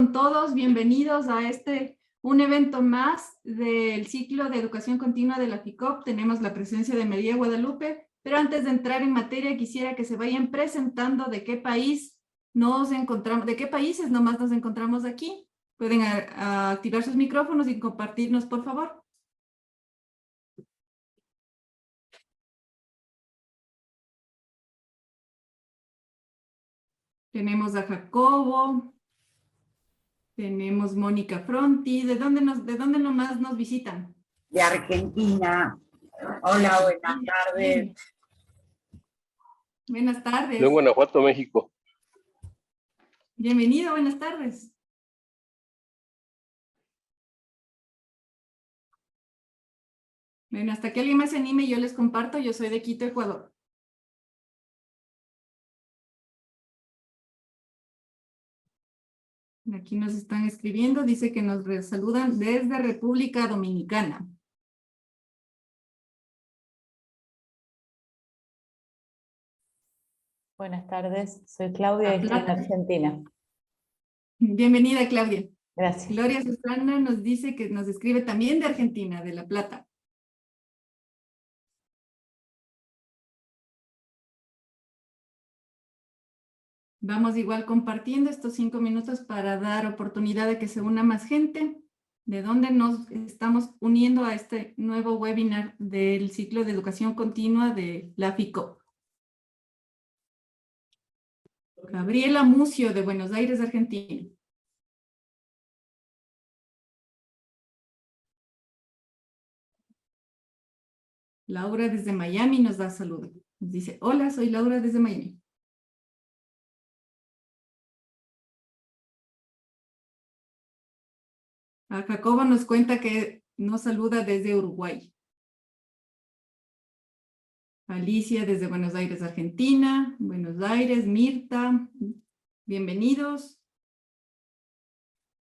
con todos, bienvenidos a un evento más del ciclo de educación continua de la FICOP. Tenemos la presencia de María Guadalupe, pero antes de entrar en materia quisiera que se vayan presentando de qué país nos encontramos, de qué países nomás nos encontramos aquí. Pueden activar sus micrófonos y compartirnos, por favor. Tenemos a Jacobo, tenemos Mónica Fronti. ¿De dónde nomás nos visitan? De Argentina. Hola, buenas tardes. Buenas tardes. De Guanajuato, México. Bienvenido, buenas tardes. Bueno, hasta que alguien más se anime, yo les comparto. Yo soy de Quito, Ecuador. Aquí nos están escribiendo, dice que nos saludan desde República Dominicana. Buenas tardes, soy Claudia, estoy en Argentina. Bienvenida, Claudia. Gracias. Gloria Susana nos dice que nos escribe también de Argentina, de La Plata. Vamos igual compartiendo estos 5 minutos para dar oportunidad de que se una más gente. ¿De dónde nos estamos uniendo a este nuevo webinar del ciclo de educación continua de la FICOP? Gabriela Mucio, de Buenos Aires, Argentina. Laura desde Miami nos da saludo. Nos dice, hola, soy Laura desde Miami. A Jacobo nos cuenta que nos saluda desde Uruguay. Alicia desde Buenos Aires, Argentina. Buenos Aires, Mirta. Bienvenidos.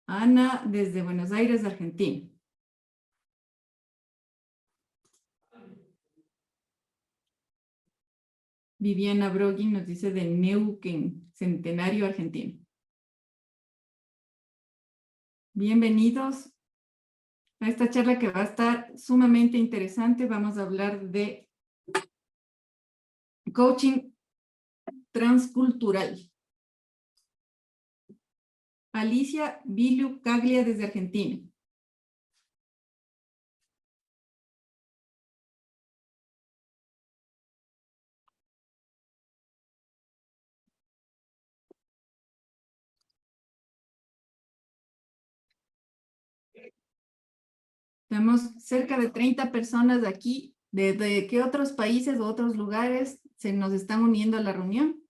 Ana desde Buenos Aires, Argentina. Viviana Brogui nos dice de Neuquén, Centenario, Argentina. Bienvenidos a esta charla que va a estar sumamente interesante. Vamos a hablar de coaching transcultural. Alicia Vilu Caglia desde Argentina. Tenemos cerca de 30 personas aquí. ¿De qué otros países o otros lugares se nos están uniendo a la reunión?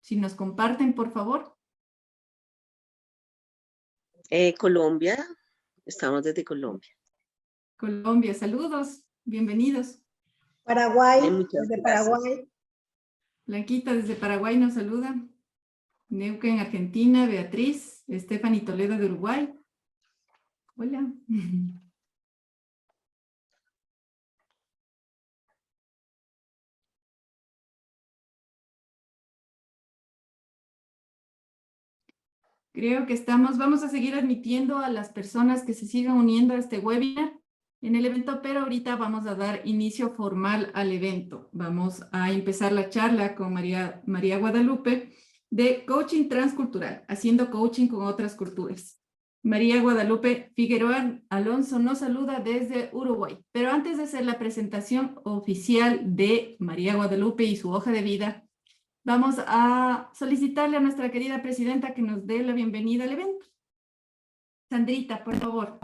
Si nos comparten, por favor. Colombia, estamos desde Colombia. Colombia, saludos, bienvenidos. Paraguay, Muchas desde gracias. Paraguay. Blanquita desde Paraguay nos saluda. Neuquén, Argentina. Beatriz. Stephanie Toledo de Uruguay. Hola. Creo que vamos a seguir admitiendo a las personas que se sigan uniendo a este webinar en el evento, pero ahorita vamos a dar inicio formal al evento. Vamos a empezar la charla con María Guadalupe de Coaching Transcultural, haciendo coaching con otras culturas. María Guadalupe Figueroa Alonso nos saluda desde Uruguay. Pero antes de hacer la presentación oficial de María Guadalupe y su hoja de vida, vamos a solicitarle a nuestra querida presidenta que nos dé la bienvenida al evento. Sandrita, por favor.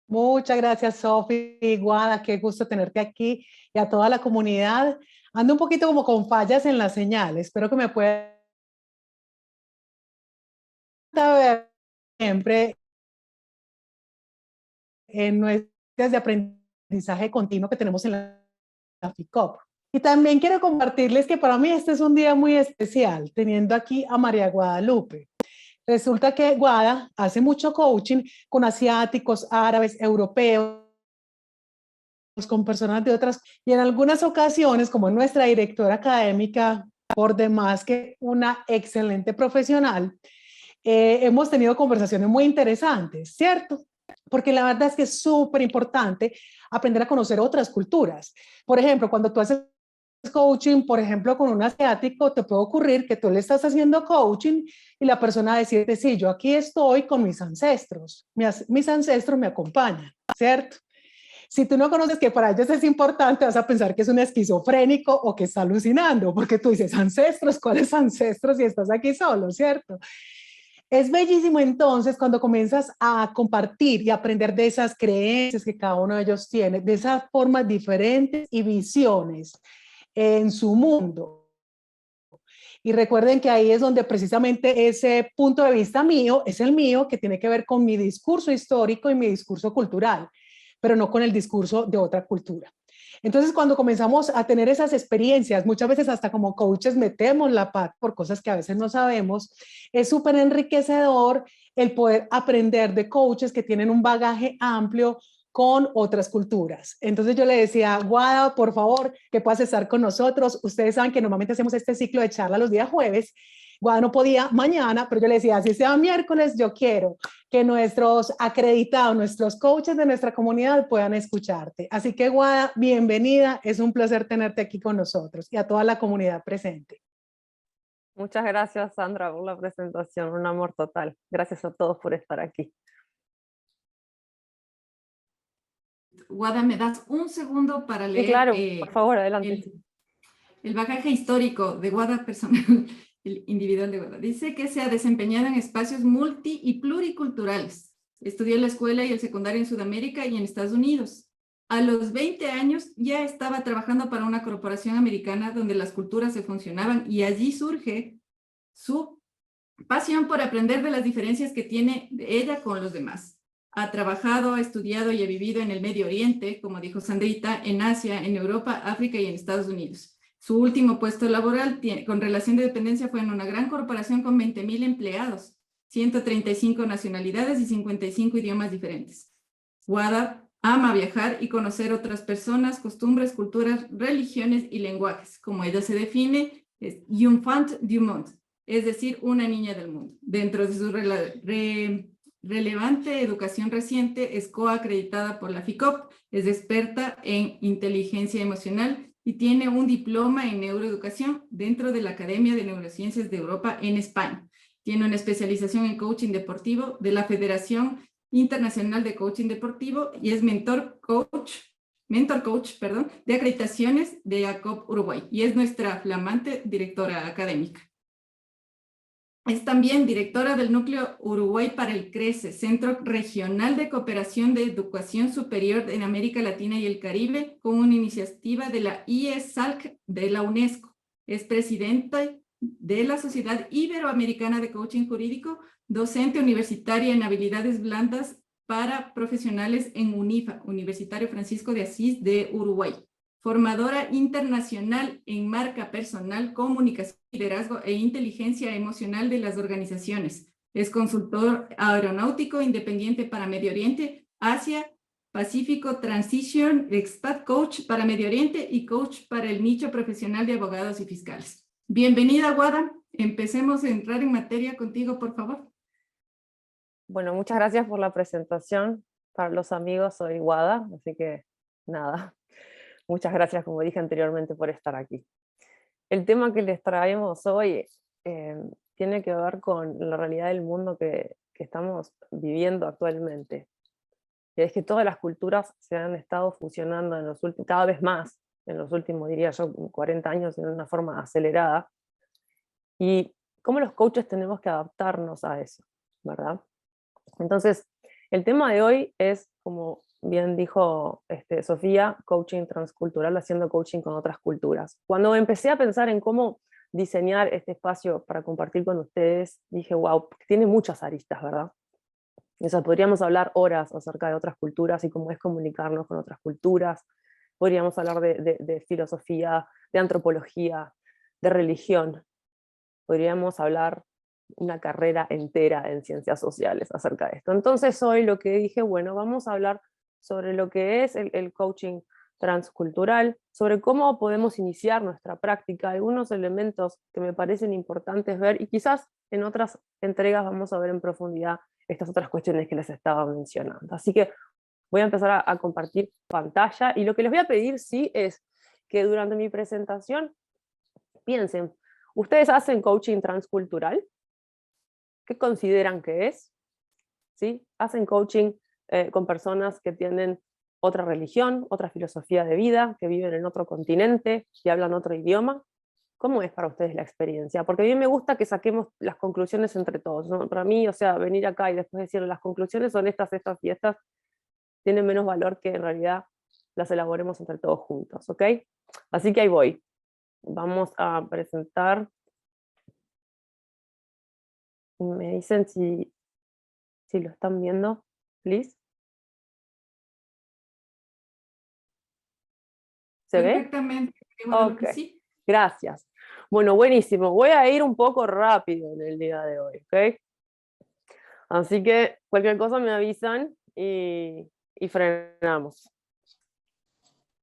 Muchas gracias, Sofi, Guada, qué gusto tenerte aquí y a toda la comunidad. Ando un poquito como con fallas en la señal, espero que me puedan ver siempre en nuestras de aprendizaje continuo que tenemos en la FICOP. Y también quiero compartirles que para mí este es un día muy especial, teniendo aquí a María Guadalupe. Resulta que Guada hace mucho coaching con asiáticos, árabes, europeos, con personas de otras, y en algunas ocasiones, como nuestra directora académica, por demás que una excelente profesional, hemos tenido conversaciones muy interesantes, ¿cierto? Porque la verdad es que es súper importante aprender a conocer otras culturas. Por ejemplo, cuando tú haces coaching, por ejemplo, con un asiático, te puede ocurrir que tú le estás haciendo coaching y la persona decirte, sí, yo aquí estoy con mis ancestros me acompañan, ¿cierto? Si tú no conoces que para ellos es importante, vas a pensar que es un esquizofrénico o que está alucinando, porque tú dices, ancestros, ¿cuáles ancestros si estás aquí solo, ¿cierto? Es bellísimo entonces cuando comienzas a compartir y aprender de esas creencias que cada uno de ellos tiene, de esas formas diferentes y visiones en su mundo. Y recuerden que ahí es donde precisamente ese punto de vista mío es el mío, que tiene que ver con mi discurso histórico y mi discurso cultural, pero no con el discurso de otra cultura. Entonces, cuando comenzamos a tener esas experiencias, muchas veces hasta como coaches metemos la pata por cosas que a veces no sabemos, es súper enriquecedor el poder aprender de coaches que tienen un bagaje amplio con otras culturas. Entonces yo le decía, Guada, por favor, que puedas estar con nosotros. Ustedes saben que normalmente hacemos este ciclo de charla los días jueves. Guada no podía mañana, pero yo le decía, si sea miércoles, yo quiero que nuestros acreditados, nuestros coaches de nuestra comunidad puedan escucharte. Así que Guada, bienvenida, es un placer tenerte aquí con nosotros y a toda la comunidad presente. Muchas gracias, Sandra, por la presentación, un amor total. Gracias a todos por estar aquí. Guada, ¿me das un segundo para leer? Sí, claro, por favor, adelante. El bagaje histórico de Guada personal, el individual de Guada. Dice que se ha desempeñado en espacios multi y pluriculturales. Estudió en la escuela y el secundario en Sudamérica y en Estados Unidos. A los 20 años ya estaba trabajando para una corporación americana donde las culturas se funcionaban y allí surge su pasión por aprender de las diferencias que tiene ella con los demás. Ha trabajado, ha estudiado y ha vivido en el Medio Oriente, como dijo Sandrita, en Asia, en Europa, África y en Estados Unidos. Su último puesto laboral con relación de dependencia fue en una gran corporación con 20,000 empleados, 135 nacionalidades y 55 idiomas diferentes. Guada ama viajar y conocer otras personas, costumbres, culturas, religiones y lenguajes. Como ella se define, es une femme du monde, es decir, una niña del mundo. Dentro de su relevante educación reciente, es coacreditada por la FICOP, es experta en inteligencia emocional y tiene un diploma en neuroeducación dentro de la Academia de Neurociencias de Europa en España. Tiene una especialización en coaching deportivo de la Federación Internacional de Coaching Deportivo y es mentor coach, de acreditaciones de ACOP Uruguay y es nuestra flamante directora académica. Es también directora del Núcleo Uruguay para el CRECE, Centro Regional de Cooperación de Educación Superior en América Latina y el Caribe, con una iniciativa de la IESALC de la UNESCO. Es presidenta de la Sociedad Iberoamericana de Coaching Jurídico, docente universitaria en habilidades blandas para profesionales en UNIFA, Universitario Francisco de Asís de Uruguay. Formadora internacional en marca personal, comunicación, liderazgo e inteligencia emocional de las organizaciones. Es consultor aeronáutico independiente para Medio Oriente, Asia, Pacífico, Transition, Expat Coach para Medio Oriente y Coach para el nicho profesional de abogados y fiscales. Bienvenida, Guada. Empecemos a entrar en materia contigo, por favor. Bueno, muchas gracias por la presentación. Para los amigos soy Guada, así que nada. Muchas gracias, como dije anteriormente, por estar aquí. El tema que les traemos hoy tiene que ver con la realidad del mundo que estamos viviendo actualmente. Y es que todas las culturas se han estado fusionando en los últimos, cada vez más, en los últimos, diría yo, 40 años, en una forma acelerada. Y cómo los coaches tenemos que adaptarnos a eso, ¿verdad? Entonces, el tema de hoy es, como bien dijo Sofía, coaching transcultural, haciendo coaching con otras culturas. Cuando empecé a pensar en cómo diseñar este espacio para compartir con ustedes, dije, wow, tiene muchas aristas, ¿verdad? O sea, podríamos hablar horas acerca de otras culturas y cómo es comunicarnos con otras culturas. Podríamos hablar de filosofía, de antropología, de religión. Podríamos hablar una carrera entera en ciencias sociales acerca de esto. Entonces hoy lo que dije, bueno, vamos a hablar sobre lo que es el coaching transcultural, sobre cómo podemos iniciar nuestra práctica, algunos elementos que me parecen importantes ver, y quizás en otras entregas vamos a ver en profundidad estas otras cuestiones que les estaba mencionando. Así que voy a empezar a compartir pantalla, y lo que les voy a pedir sí es que durante mi presentación piensen, ¿ustedes hacen coaching transcultural? ¿Qué consideran que es? ¿Sí? ¿Hacen coaching con personas que tienen otra religión, otra filosofía de vida, que viven en otro continente, que hablan otro idioma? ¿Cómo es para ustedes la experiencia? Porque a mí me gusta que saquemos las conclusiones entre todos, ¿no? Para mí, o sea, venir acá y después decir las conclusiones son estas, estas y estas, tienen menos valor que en realidad las elaboremos entre todos juntos, ¿ok? Así que ahí voy. Vamos a presentar. Me dicen si lo están viendo, please. ¿Se ve? Perfectamente. Qué bueno que Ok. sí. Gracias. Bueno, buenísimo. Voy a ir un poco rápido en el día de hoy, ¿ok? Así que cualquier cosa me avisan y frenamos.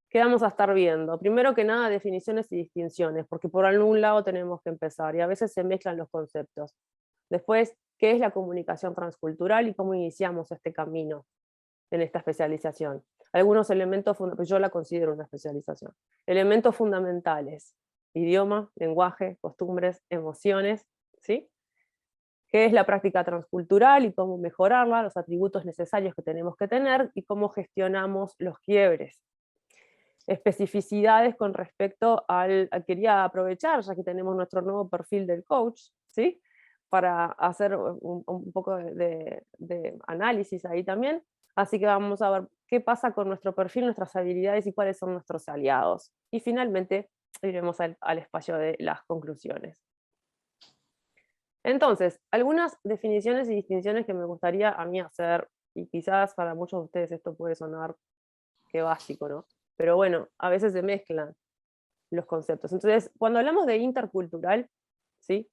¿Qué vamos a estar viendo? Primero que nada, definiciones y distinciones, porque por algún lado tenemos que empezar, y a veces se mezclan los conceptos. Después, ¿qué es la comunicación transcultural y cómo iniciamos este camino en esta especialización? Algunos elementos, yo la considero una especialización. Elementos fundamentales: idioma, lenguaje, costumbres, emociones, ¿sí? ¿Qué es la práctica transcultural y cómo mejorarla? Los atributos necesarios que tenemos que tener y cómo gestionamos los quiebres. Especificidades con respecto quería aprovechar, ya que tenemos nuestro nuevo perfil del coach, ¿sí? Para hacer un poco de análisis ahí también. Así que vamos a ver qué pasa con nuestro perfil, nuestras habilidades y cuáles son nuestros aliados. Y finalmente iremos al espacio de las conclusiones. Entonces, algunas definiciones y distinciones que me gustaría a mí hacer, y quizás para muchos de ustedes esto puede sonar que básico, ¿no? Pero bueno, a veces se mezclan los conceptos. Entonces, cuando hablamos de intercultural, ¿sí?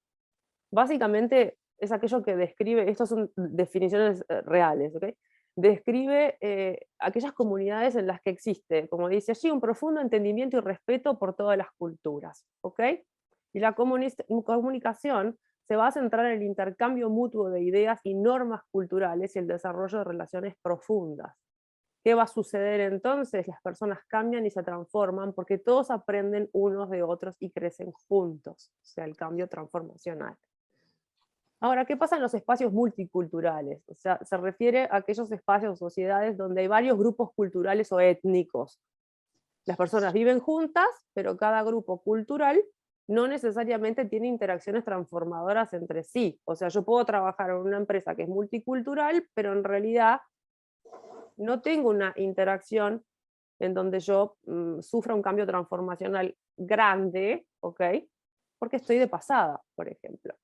Básicamente es aquello que describe, estas son definiciones reales, ¿ok? Describe aquellas comunidades en las que existe, como dice allí, un profundo entendimiento y respeto por todas las culturas, ¿ok? Y la comunicación se va a centrar en el intercambio mutuo de ideas y normas culturales y el desarrollo de relaciones profundas. ¿Qué va a suceder entonces? Las personas cambian y se transforman porque todos aprenden unos de otros y crecen juntos, o sea, el cambio transformacional. Ahora, ¿qué pasa en los espacios multiculturales? O sea, se refiere a aquellos espacios o sociedades donde hay varios grupos culturales o étnicos. Las personas viven juntas, pero cada grupo cultural no necesariamente tiene interacciones transformadoras entre sí. O sea, yo puedo trabajar en una empresa que es multicultural, pero en realidad no tengo una interacción en donde yo sufra un cambio transformacional grande, ¿ok? Porque estoy de pasada, por ejemplo.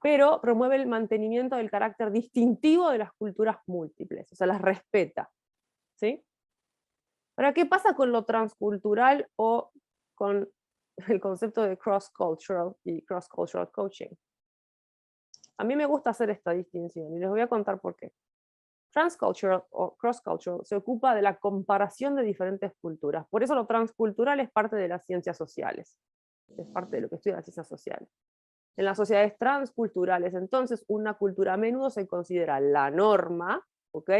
Pero promueve el mantenimiento del carácter distintivo de las culturas múltiples, o sea, las respeta, ¿sí? Ahora, ¿qué pasa con lo transcultural o con el concepto de cross-cultural y cross-cultural coaching? A mí me gusta hacer esta distinción y les voy a contar por qué. Transcultural o cross-cultural se ocupa de la comparación de diferentes culturas. Por eso lo transcultural es parte de las ciencias sociales. Es parte de lo que estudia las ciencias sociales. En las sociedades transculturales, entonces, una cultura a menudo se considera la norma, ¿ok?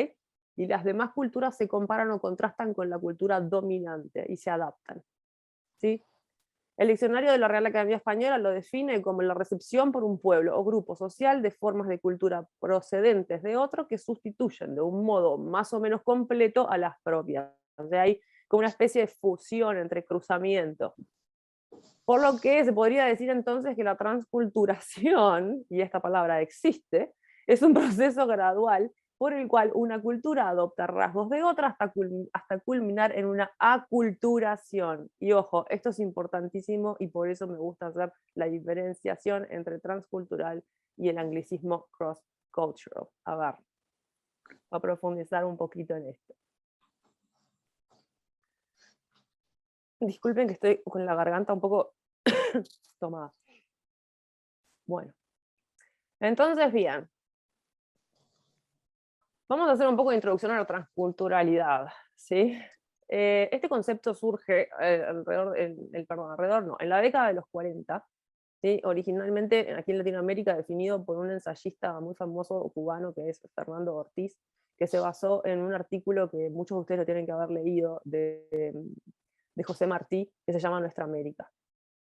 Y las demás culturas se comparan o contrastan con la cultura dominante y se adaptan, ¿sí? El diccionario de la Real Academia Española lo define como la recepción por un pueblo o grupo social de formas de cultura procedentes de otro que sustituyen de un modo más o menos completo a las propias. O sea, hay como una especie de fusión entre cruzamiento. Por lo que se podría decir entonces que la transculturación, y esta palabra existe, es un proceso gradual por el cual una cultura adopta rasgos de otra hasta culminar en una aculturación. Y ojo, esto es importantísimo y por eso me gusta hacer la diferenciación entre transcultural y el anglicismo cross-cultural. A ver, voy a profundizar un poquito en esto. Disculpen que estoy con la garganta un poco tomada. Bueno, entonces bien. Vamos a hacer un poco de introducción a la transculturalidad, ¿sí? Este concepto surge en la década de los 40, ¿sí? Originalmente aquí en Latinoamérica definido por un ensayista muy famoso cubano que es Fernando Ortiz, que se basó en un artículo que muchos de ustedes lo tienen que haber leído de José Martí, que se llama Nuestra América.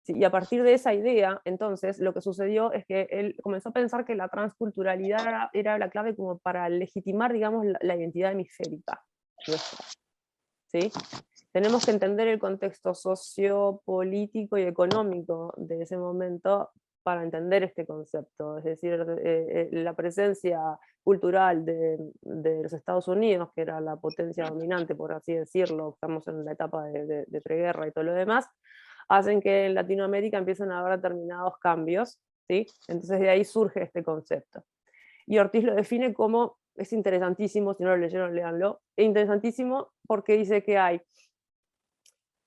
Sí, y a partir de esa idea, entonces, lo que sucedió es que él comenzó a pensar que la transculturalidad era la clave como para legitimar, digamos, la identidad hemisférica nuestra, ¿sí? Tenemos que entender el contexto sociopolítico y económico de ese momento para entender este concepto, es decir, la presencia cultural de los Estados Unidos, que era la potencia dominante, por así decirlo, estamos en la etapa de preguerra y todo lo demás, hacen que en Latinoamérica empiecen a haber determinados cambios, ¿sí? Entonces de ahí surge este concepto. Y Ortiz lo define como, es interesantísimo, si no lo leyeron, léanlo, es interesantísimo porque dice que hay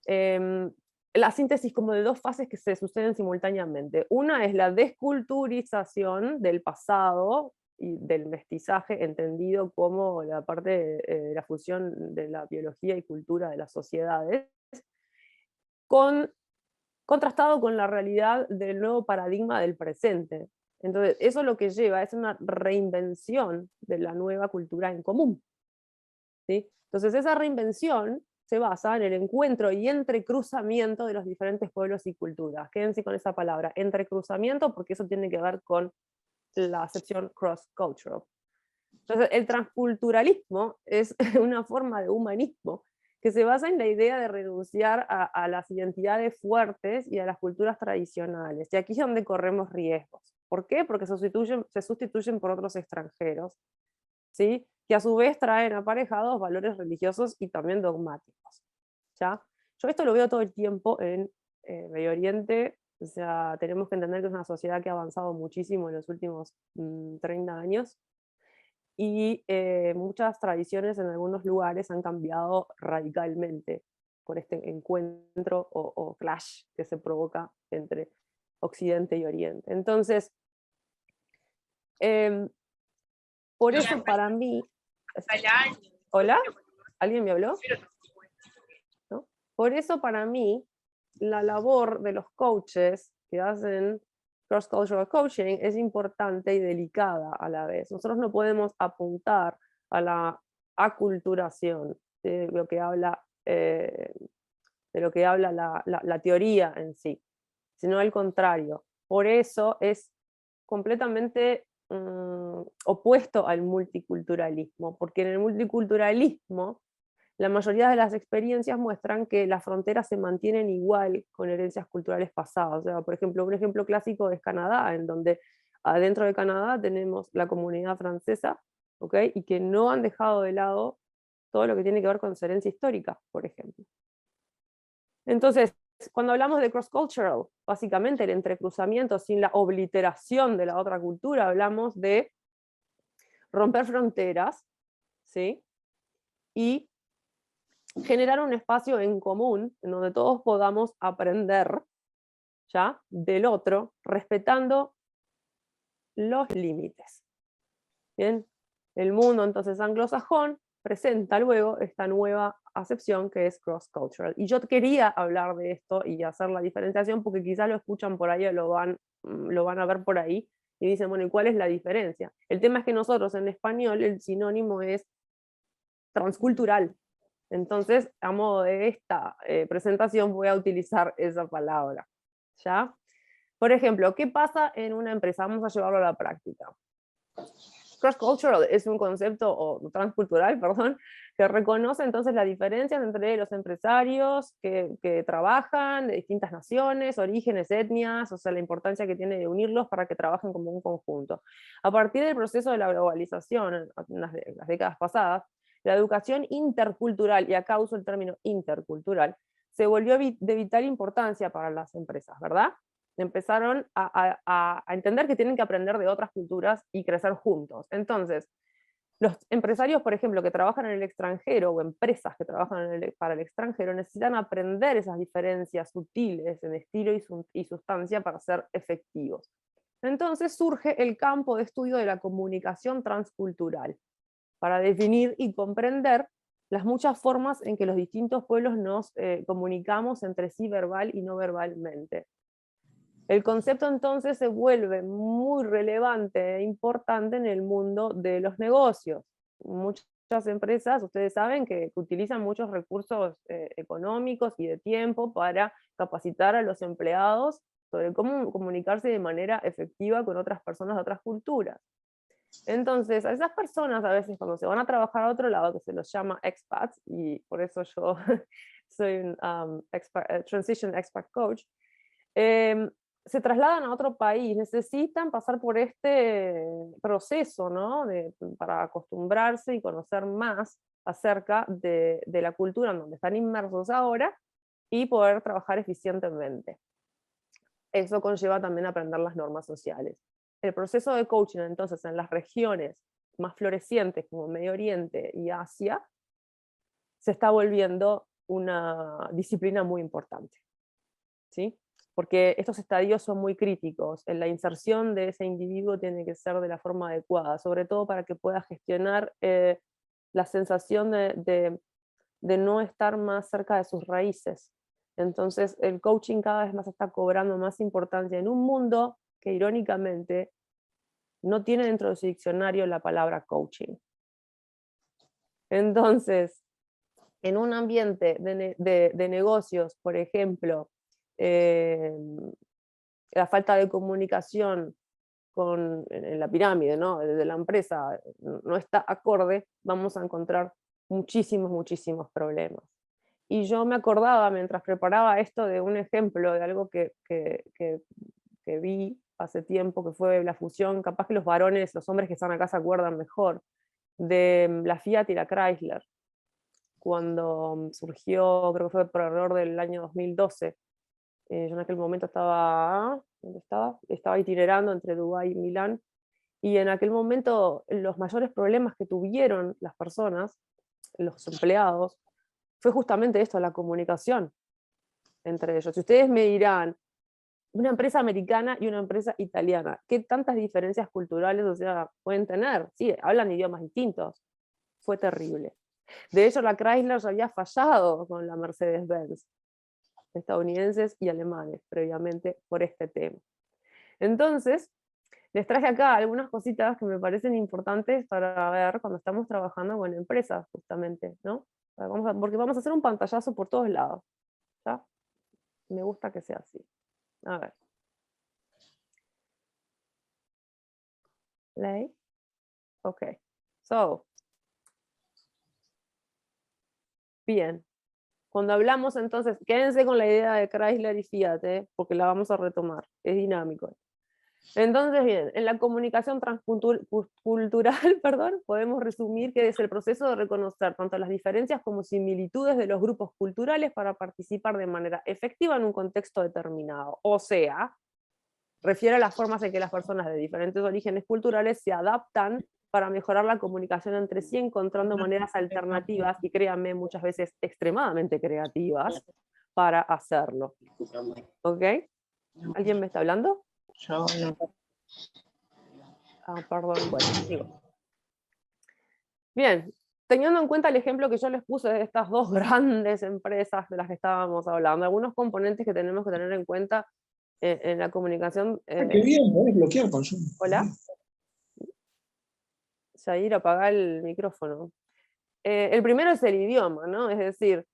la síntesis como de dos fases que se suceden simultáneamente. Una es la desculturización del pasado y del mestizaje, entendido como la parte de la fusión de la biología y cultura de las sociedades, contrastado con la realidad del nuevo paradigma del presente. Entonces, eso lo que lleva es una reinvención de la nueva cultura en común, ¿sí? Entonces, esa reinvención se basa en el encuentro y entrecruzamiento de los diferentes pueblos y culturas. Quédense con esa palabra, entrecruzamiento, porque eso tiene que ver con la acepción cross-cultural. Entonces, el transculturalismo es una forma de humanismo que se basa en la idea de renunciar a las identidades fuertes y a las culturas tradicionales. Y aquí es donde corremos riesgos. ¿Por qué? Porque se sustituyen por otros extranjeros, ¿sí? Que a su vez traen aparejados valores religiosos y también dogmáticos, ¿ya? Yo esto lo veo todo el tiempo en Medio Oriente. O sea, tenemos que entender que es una sociedad que ha avanzado muchísimo en los últimos 30 años, y muchas tradiciones en algunos lugares han cambiado radicalmente por este encuentro o clash que se provoca entre Occidente y Oriente. Entonces, por eso para mí... ¿Hola? ¿Alguien me habló? ¿No? Por eso para mí la labor de los coaches que hacen cross-cultural coaching es importante y delicada a la vez. Nosotros no podemos apuntar a la aculturación de lo que habla, la teoría en sí, sino al contrario. Por eso es completamente opuesto al multiculturalismo, porque en el multiculturalismo la mayoría de las experiencias muestran que las fronteras se mantienen igual con herencias culturales pasadas. O sea, por ejemplo, un ejemplo clásico es Canadá, en donde adentro de Canadá tenemos la comunidad francesa, ¿okay? Y que no han dejado de lado todo lo que tiene que ver con su herencia histórica, por ejemplo. Entonces, cuando hablamos de cross-cultural, básicamente el entrecruzamiento sin la obliteración de la otra cultura, hablamos de romper fronteras, ¿sí? Y generar un espacio en común en donde todos podamos aprender, ¿ya?, del otro, respetando los límites. Bien, el mundo entonces anglosajón presenta luego esta nueva acepción que es cross-cultural. Y yo quería hablar de esto y hacer la diferenciación porque quizás lo escuchan por ahí o lo van a ver por ahí y dicen, bueno, ¿y cuál es la diferencia? El tema es que nosotros en español el sinónimo es transcultural. Entonces, a modo de esta presentación voy a utilizar esa palabra, ¿ya? Por ejemplo, ¿qué pasa en una empresa? Vamos a llevarlo a la práctica. Cross-cultural es un concepto, o transcultural, perdón, que reconoce entonces las diferencias entre los empresarios que trabajan de distintas naciones, orígenes, etnias, o sea, la importancia que tiene de unirlos para que trabajen como un conjunto. A partir del proceso de la globalización, en las décadas pasadas, la educación intercultural, y acá uso el término intercultural, se volvió de vital importancia para las empresas, ¿verdad? Empezaron a entender que tienen que aprender de otras culturas y crecer juntos. Entonces, los empresarios, por ejemplo, que trabajan en el extranjero, o empresas que trabajan para el extranjero, necesitan aprender esas diferencias sutiles en estilo y sustancia para ser efectivos. Entonces surge el campo de estudio de la comunicación transcultural, para definir y comprender las muchas formas en que los distintos pueblos nos comunicamos entre sí verbal y no verbalmente. El concepto entonces se vuelve muy relevante e importante en el mundo de los negocios. Muchas empresas, ustedes saben, que utilizan muchos recursos económicos y de tiempo para capacitar a los empleados sobre cómo comunicarse de manera efectiva con otras personas de otras culturas. Entonces, a esas personas a veces cuando se van a trabajar a otro lado, que se los llama expats, y por eso yo soy un Transition Expat Coach, se trasladan a otro país, necesitan pasar por este proceso, ¿no? Para acostumbrarse y conocer más acerca de la cultura en donde están inmersos ahora y poder trabajar eficientemente. Eso conlleva también aprender las normas sociales. El proceso de coaching, entonces, en las regiones más florecientes como Medio Oriente y Asia, se está volviendo una disciplina muy importante, ¿sí? Porque estos estadios son muy críticos. La inserción de ese individuo tiene que ser de la forma adecuada, sobre todo para que pueda gestionar la sensación de no estar más cerca de sus raíces. Entonces el coaching cada vez más está cobrando más importancia en un mundo que irónicamente no tiene dentro de su diccionario la palabra coaching. Entonces, en un ambiente de negocios, por ejemplo, la falta de comunicación en la pirámide, ¿no? De la empresa no está acorde, vamos a encontrar muchísimos problemas. Y yo me acordaba mientras preparaba esto de un ejemplo de algo que vi hace tiempo, que fue la fusión, capaz que los varones, los hombres que están acá se acuerdan mejor, de la Fiat y la Chrysler, cuando surgió, creo que fue por error del año 2012. Yo en aquel momento estaba, ¿dónde estaba? Estaba itinerando entre Dubái y Milán, y en aquel momento los mayores problemas que tuvieron las personas, los empleados, fue justamente esto, la comunicación entre ellos. Si ustedes me dirán, una empresa americana y una empresa italiana, ¿qué tantas diferencias culturales, o sea, pueden tener? Sí, hablan idiomas distintos. Fue terrible. De hecho, la Chrysler ya había fallado con la Mercedes-Benz, estadounidenses y alemanes, previamente por este tema. Entonces, les traje acá algunas cositas que me parecen importantes para ver cuando estamos trabajando con empresas, justamente, ¿no? Porque vamos a hacer un pantallazo por todos lados, ¿ya? Me gusta que sea así. A ver. Play. Ok. So. Bien. Cuando hablamos entonces, quédense con la idea de Chrysler y Fiat, porque la vamos a retomar. Es dinámico. Entonces, bien, en la comunicación transcultural, perdón, podemos resumir que es el proceso de reconocer tanto las diferencias como similitudes de los grupos culturales para participar de manera efectiva en un contexto determinado. O sea, refiere a las formas en que las personas de diferentes orígenes culturales se adaptan para mejorar la comunicación entre sí, encontrando maneras alternativas, y créanme, muchas veces extremadamente creativas, para hacerlo. ¿Ok? ¿Alguien me está hablando? Yo no. Perdón, bueno, sigo. Bien, teniendo en cuenta el ejemplo que yo les puse de estas dos grandes empresas de las que estábamos hablando, algunos componentes que tenemos que tener en cuenta en la comunicación. Qué bien, podés bloquear con Zoom. Hola. Yair, apaga el micrófono. El primero es el idioma, ¿no? Es decir,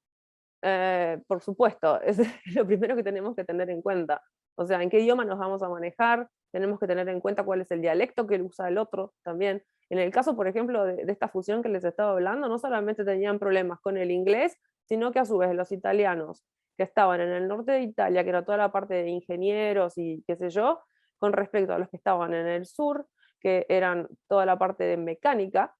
por supuesto, es lo primero que tenemos que tener en cuenta. O sea, en qué idioma nos vamos a manejar, tenemos que tener en cuenta cuál es el dialecto que usa el otro también. En el caso, por ejemplo, de esta fusión que les estaba hablando, no solamente tenían problemas con el inglés, sino que a su vez los italianos que estaban en el norte de Italia, que era toda la parte de ingenieros y qué sé yo, con respecto a los que estaban en el sur, que eran toda la parte de mecánica,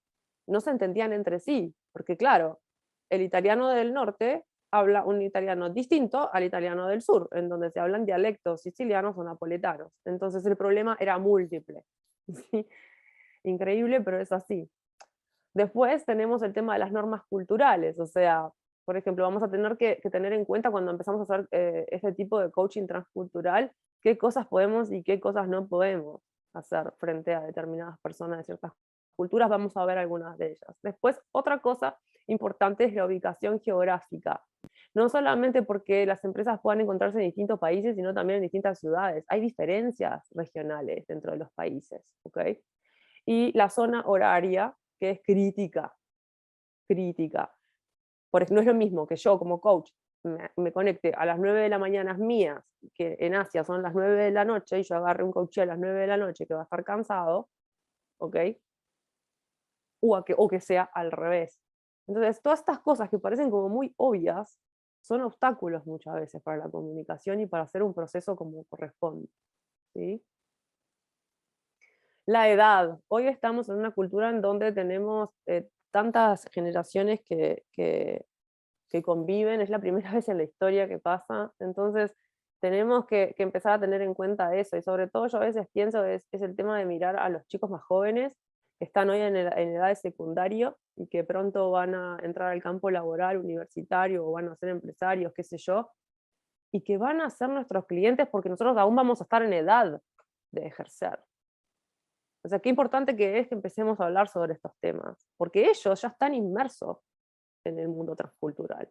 no se entendían entre sí, porque claro, el italiano del norte habla un italiano distinto al italiano del sur, en donde se hablan dialectos sicilianos o napoletanos. Entonces el problema era múltiple. ¿Sí? Increíble, pero es así. Después tenemos el tema de las normas culturales, o sea, por ejemplo, vamos a tener que tener en cuenta cuando empezamos a hacer este tipo de coaching transcultural, qué cosas podemos y qué cosas no podemos hacer frente a determinadas personas de ciertas culturas. Vamos a ver algunas de ellas. Después, otra cosa importante es la ubicación geográfica. No solamente porque las empresas puedan encontrarse en distintos países, sino también en distintas ciudades. Hay diferencias regionales dentro de los países, ¿ok? Y la zona horaria, que es crítica, crítica. No es lo mismo que yo como coach me conecte a las 9 de la mañana mías, que en Asia son las 9 de la noche, y yo agarre un coach a las 9 de la noche que va a estar cansado, ¿ok? O que sea al revés. Entonces, todas estas cosas que parecen como muy obvias, son obstáculos muchas veces para la comunicación y para hacer un proceso como corresponde, ¿sí? La edad. Hoy estamos en una cultura en donde tenemos tantas generaciones que conviven, es la primera vez en la historia que pasa, entonces tenemos que empezar a tener en cuenta eso, y sobre todo yo a veces pienso es el tema de mirar a los chicos más jóvenes, que están hoy en edad de secundario, y que pronto van a entrar al campo laboral, universitario, o van a ser empresarios, qué sé yo, y que van a ser nuestros clientes porque nosotros aún vamos a estar en edad de ejercer. O sea, qué importante que es que empecemos a hablar sobre estos temas, porque ellos ya están inmersos en el mundo transcultural.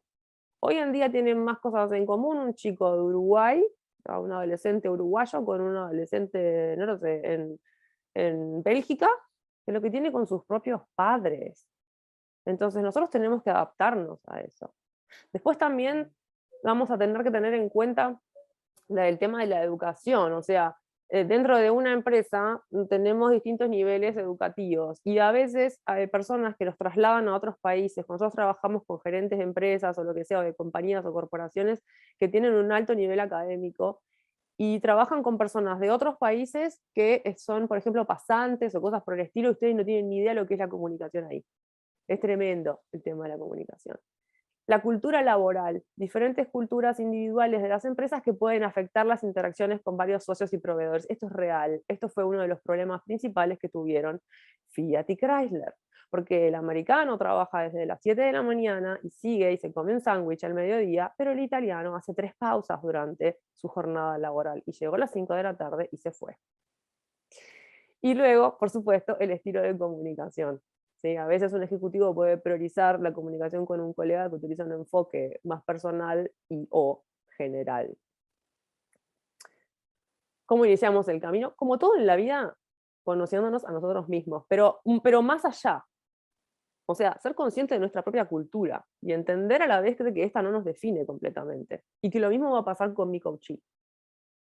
Hoy en día tienen más cosas en común un chico de Uruguay, un adolescente uruguayo con un adolescente, no lo sé, en Bélgica, que lo que tiene con sus propios padres. Entonces nosotros tenemos que adaptarnos a eso. Después también vamos a tener que tener en cuenta el tema de la educación, o sea, dentro de una empresa tenemos distintos niveles educativos y a veces hay personas que los trasladan a otros países. Cuando nosotros trabajamos con gerentes de empresas o lo que sea, o de compañías o corporaciones que tienen un alto nivel académico y trabajan con personas de otros países que son, por ejemplo, pasantes o cosas por el estilo, y ustedes no tienen ni idea de lo que es la comunicación ahí. Es tremendo el tema de la comunicación. La cultura laboral, diferentes culturas individuales de las empresas que pueden afectar las interacciones con varios socios y proveedores. Esto es real, esto fue uno de los problemas principales que tuvieron Fiat y Chrysler, porque el americano trabaja desde las 7 de la mañana y sigue y se come un sándwich al mediodía, pero el italiano hace 3 pausas durante su jornada laboral y llegó a las 5 de la tarde y se fue. Y luego, por supuesto, el estilo de comunicación. ¿Sí? A veces un ejecutivo puede priorizar la comunicación con un colega que utiliza un enfoque más personal o general. ¿Cómo iniciamos el camino? Como todo en la vida, conociéndonos a nosotros mismos, pero más allá. O sea, ser consciente de nuestra propia cultura y entender a la vez que esta no nos define completamente. Y que lo mismo va a pasar con mi coaching.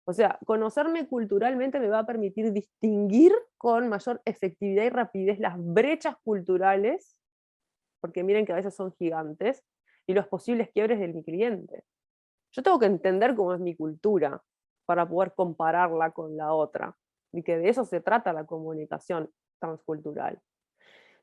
O sea, conocerme culturalmente me va a permitir distinguir con mayor efectividad y rapidez las brechas culturales, porque miren que a veces son gigantes, y los posibles quiebres de mi cliente. Yo tengo que entender cómo es mi cultura para poder compararla con la otra, y que de eso se trata la comunicación transcultural.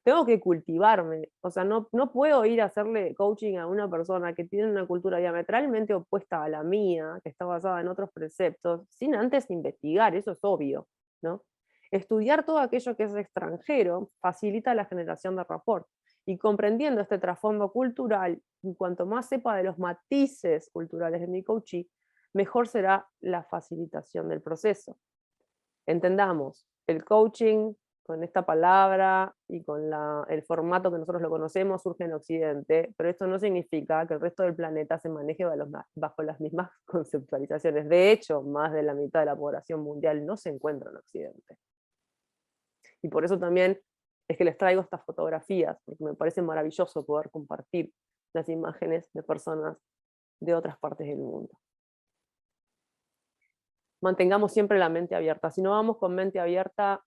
Tengo que cultivarme, o sea, no puedo ir a hacerle coaching a una persona que tiene una cultura diametralmente opuesta a la mía, que está basada en otros preceptos, sin antes investigar, eso es obvio, ¿no? Estudiar todo aquello que es extranjero facilita la generación de rapport, y comprendiendo este trasfondo cultural, y cuanto más sepa de los matices culturales de mi coaching, mejor será la facilitación del proceso. Entendamos, el coaching con esta palabra y con el formato que nosotros lo conocemos surge en Occidente, pero esto no significa que el resto del planeta se maneje bajo las mismas conceptualizaciones. De hecho, más de la mitad de la población mundial no se encuentra en Occidente. Y por eso también es que les traigo estas fotografías, porque me parece maravilloso poder compartir las imágenes de personas de otras partes del mundo. Mantengamos siempre la mente abierta. Si no vamos con mente abierta,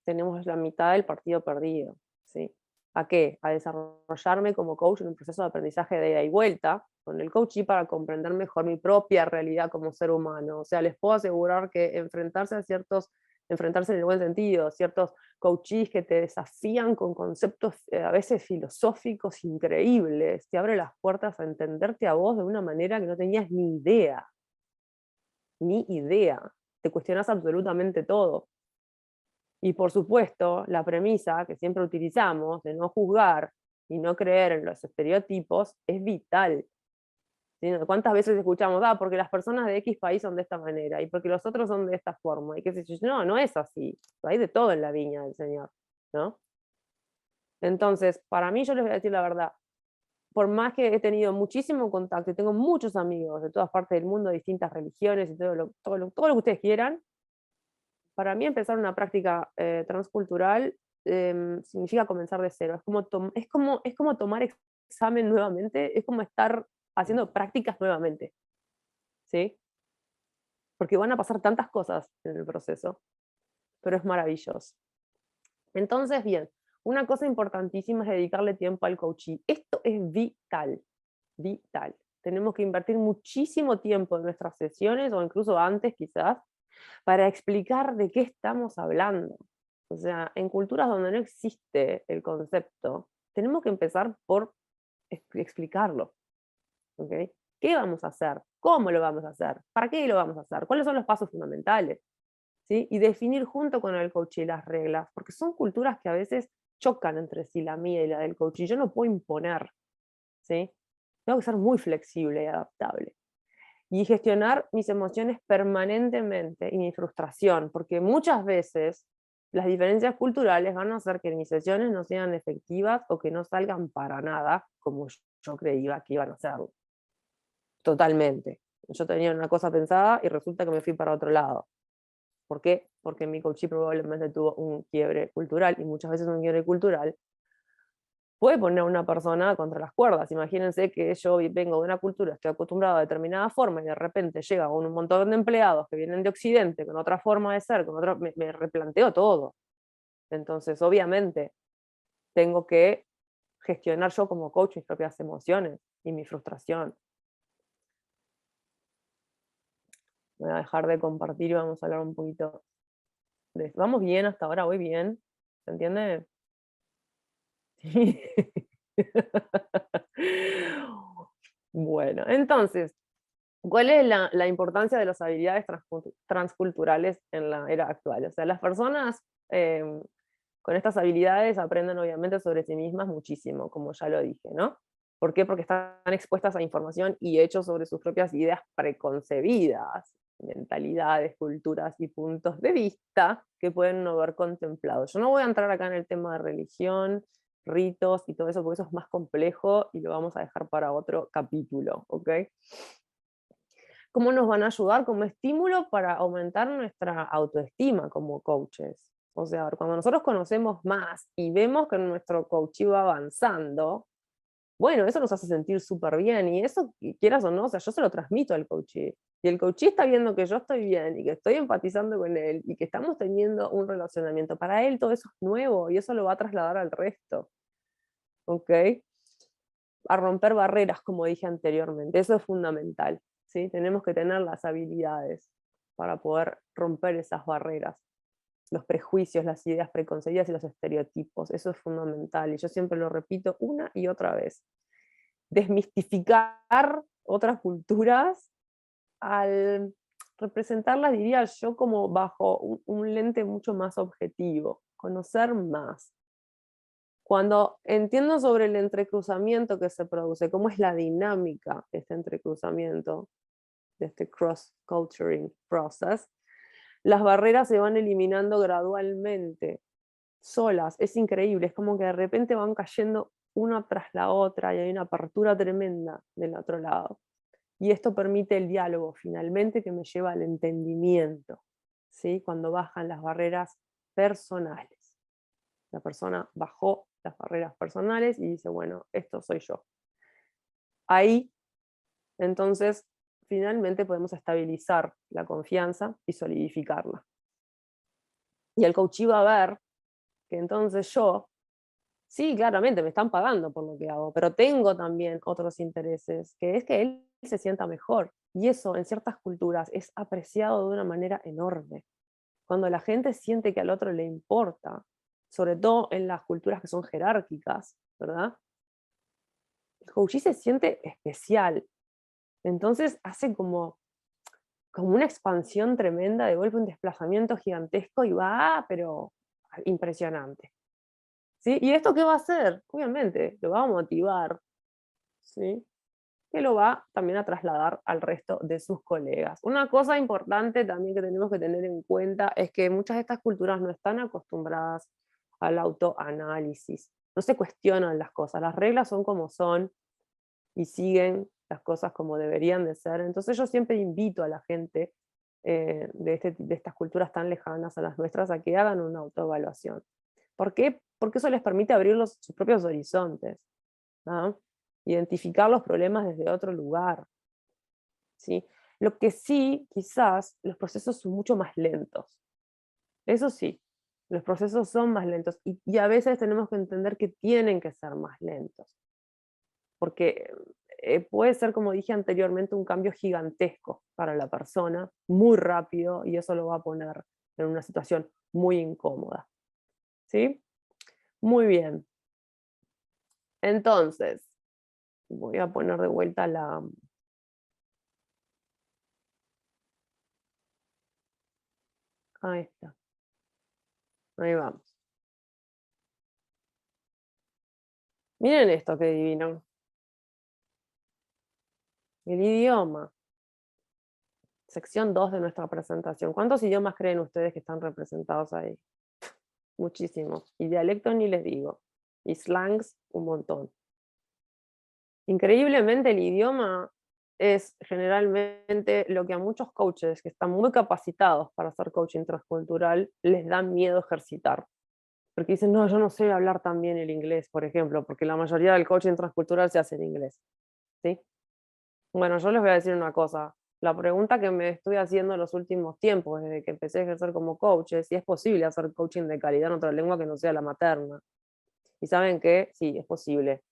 tenemos la mitad del partido perdido. ¿Sí? ¿A qué? A desarrollarme como coach en un proceso de aprendizaje de ida y vuelta con el coaching para comprender mejor mi propia realidad como ser humano. O sea, les puedo asegurar que enfrentarse en el buen sentido, ciertos coaches que te desafían con conceptos a veces filosóficos increíbles, te abre las puertas a entenderte a vos de una manera que no tenías ni idea. Ni idea, te cuestionas absolutamente todo. Y por supuesto, la premisa que siempre utilizamos de no juzgar y no creer en los estereotipos es vital. ¿Sí? ¿Cuántas veces escuchamos, porque las personas de X país son de esta manera, y porque los otros son de esta forma, y qué sé yo? No, no es así. Hay de todo en la viña del Señor, ¿no? Entonces, para mí, yo les voy a decir la verdad, por más que he tenido muchísimo contacto y tengo muchos amigos de todas partes del mundo, de distintas religiones y todo lo que ustedes quieran, para mí empezar una práctica transcultural significa comenzar de cero. Es como tomar examen nuevamente, es como estar haciendo prácticas nuevamente, ¿sí? Porque van a pasar tantas cosas en el proceso, pero es maravilloso. Entonces, bien, una cosa importantísima es dedicarle tiempo al coaching. Esto es vital, vital. Tenemos que invertir muchísimo tiempo en nuestras sesiones, o incluso antes quizás, para explicar de qué estamos hablando. O sea, en culturas donde no existe el concepto, tenemos que empezar por explicarlo. ¿Okay? ¿Qué vamos a hacer? ¿Cómo lo vamos a hacer? ¿Para qué lo vamos a hacer? ¿Cuáles son los pasos fundamentales? ¿Sí? Y definir junto con el coach las reglas, porque son culturas que a veces chocan entre sí, la mía y la del coach, y yo no puedo imponer, ¿sí? Tengo que ser muy flexible y adaptable. Y gestionar mis emociones permanentemente y mi frustración, porque muchas veces las diferencias culturales van a hacer que mis sesiones no sean efectivas o que no salgan para nada como yo creía que iban a ser. Totalmente. Yo tenía una cosa pensada y resulta que me fui para otro lado. ¿Por qué? Porque mi coachee probablemente tuvo un quiebre cultural, y muchas veces un quiebre cultural puede poner a una persona contra las cuerdas. Imagínense que yo vengo de una cultura, estoy acostumbrado a determinada forma, y de repente llega un montón de empleados que vienen de Occidente, con otra forma de ser, me replanteo todo. Entonces, obviamente, tengo que gestionar yo como coach mis propias emociones y mi frustración. Voy a dejar de compartir y vamos a hablar un poquito de esto. ¿Vamos bien hasta ahora? ¿Voy bien? ¿Se entiende? Sí. Bueno, entonces, ¿cuál es la importancia de las habilidades transculturales en la era actual? O sea, las personas con estas habilidades aprenden obviamente sobre sí mismas muchísimo, como ya lo dije, ¿no? ¿Por qué? Porque están expuestas a información y hechos sobre sus propias ideas preconcebidas, mentalidades, culturas y puntos de vista que pueden no haber contemplado. Yo no voy a entrar acá en el tema de religión, ritos y todo eso, porque eso es más complejo y lo vamos a dejar para otro capítulo, ¿ok? ¿Cómo nos van a ayudar como estímulo para aumentar nuestra autoestima como coaches? O sea, cuando nosotros conocemos más y vemos que nuestro coaching va avanzando, bueno, eso nos hace sentir súper bien, y eso, quieras o no, o sea, yo se lo transmito al coachee, y el coachee está viendo que yo estoy bien, y que estoy empatizando con él, y que estamos teniendo un relacionamiento. Para él todo eso es nuevo, y eso lo va a trasladar al resto, ¿ok? A romper barreras, como dije anteriormente, eso es fundamental, ¿sí? Tenemos que tener las habilidades para poder romper esas barreras, los prejuicios, las ideas preconcebidas y los estereotipos, eso es fundamental, y yo siempre lo repito una y otra vez. Desmistificar otras culturas al representarlas, diría yo, como bajo un lente mucho más objetivo, conocer más. Cuando entiendo sobre el entrecruzamiento que se produce, cómo es la dinámica de este entrecruzamiento, de este cross-culturing process, las barreras se van eliminando gradualmente, solas. Es increíble, es como que de repente van cayendo una tras la otra y hay una apertura tremenda del otro lado. Y esto permite el diálogo finalmente, que me lleva al entendimiento, ¿sí? Cuando bajan las barreras personales. La persona bajó las barreras personales y dice, bueno, esto soy yo. Ahí, entonces, finalmente podemos estabilizar la confianza y solidificarla. Y el coach va a ver que entonces yo, sí, claramente me están pagando por lo que hago, pero tengo también otros intereses, que es que él se sienta mejor. Y eso en ciertas culturas es apreciado de una manera enorme. Cuando la gente siente que al otro le importa, sobre todo en las culturas que son jerárquicas, ¿verdad? El coachí se siente especial. Entonces hace como una expansión tremenda, de golpe un desplazamiento gigantesco, y va, pero impresionante. ¿Sí? ¿Y esto qué va a hacer? Obviamente, lo va a motivar, ¿sí? Que lo va también a trasladar al resto de sus colegas. Una cosa importante también que tenemos que tener en cuenta es que muchas de estas culturas no están acostumbradas al autoanálisis. No se cuestionan las cosas, las reglas son como son, y siguen las cosas como deberían de ser. Entonces yo siempre invito a la gente de estas culturas tan lejanas a las nuestras a que hagan una autoevaluación. ¿Por qué? Porque eso les permite abrir sus propios horizontes, ¿no? Identificar los problemas desde otro lugar, ¿sí? Lo que sí, quizás, los procesos son mucho más lentos. Eso sí, los procesos son más lentos y a veces tenemos que entender que tienen que ser más lentos. Porque puede ser, como dije anteriormente, un cambio gigantesco para la persona, muy rápido, y eso lo va a poner en una situación muy incómoda. ¿Sí? Muy bien. Entonces, voy a poner de vuelta la... Ahí está. Ahí vamos. Miren esto que divino. El idioma. Sección 2 de nuestra presentación. ¿Cuántos idiomas creen ustedes que están representados ahí? Muchísimos. Y dialectos ni les digo. Y slangs, un montón. Increíblemente el idioma es generalmente lo que a muchos coaches que están muy capacitados para hacer coaching transcultural les da miedo ejercitar. Porque dicen, no, yo no sé hablar tan bien el inglés, por ejemplo, porque la mayoría del coaching transcultural se hace en inglés. ¿Sí? Bueno, yo les voy a decir una cosa. La pregunta que me estoy haciendo en los últimos tiempos, desde que empecé a ejercer como coach, es si es posible hacer coaching de calidad en otra lengua que no sea la materna. Y saben que sí, es posible.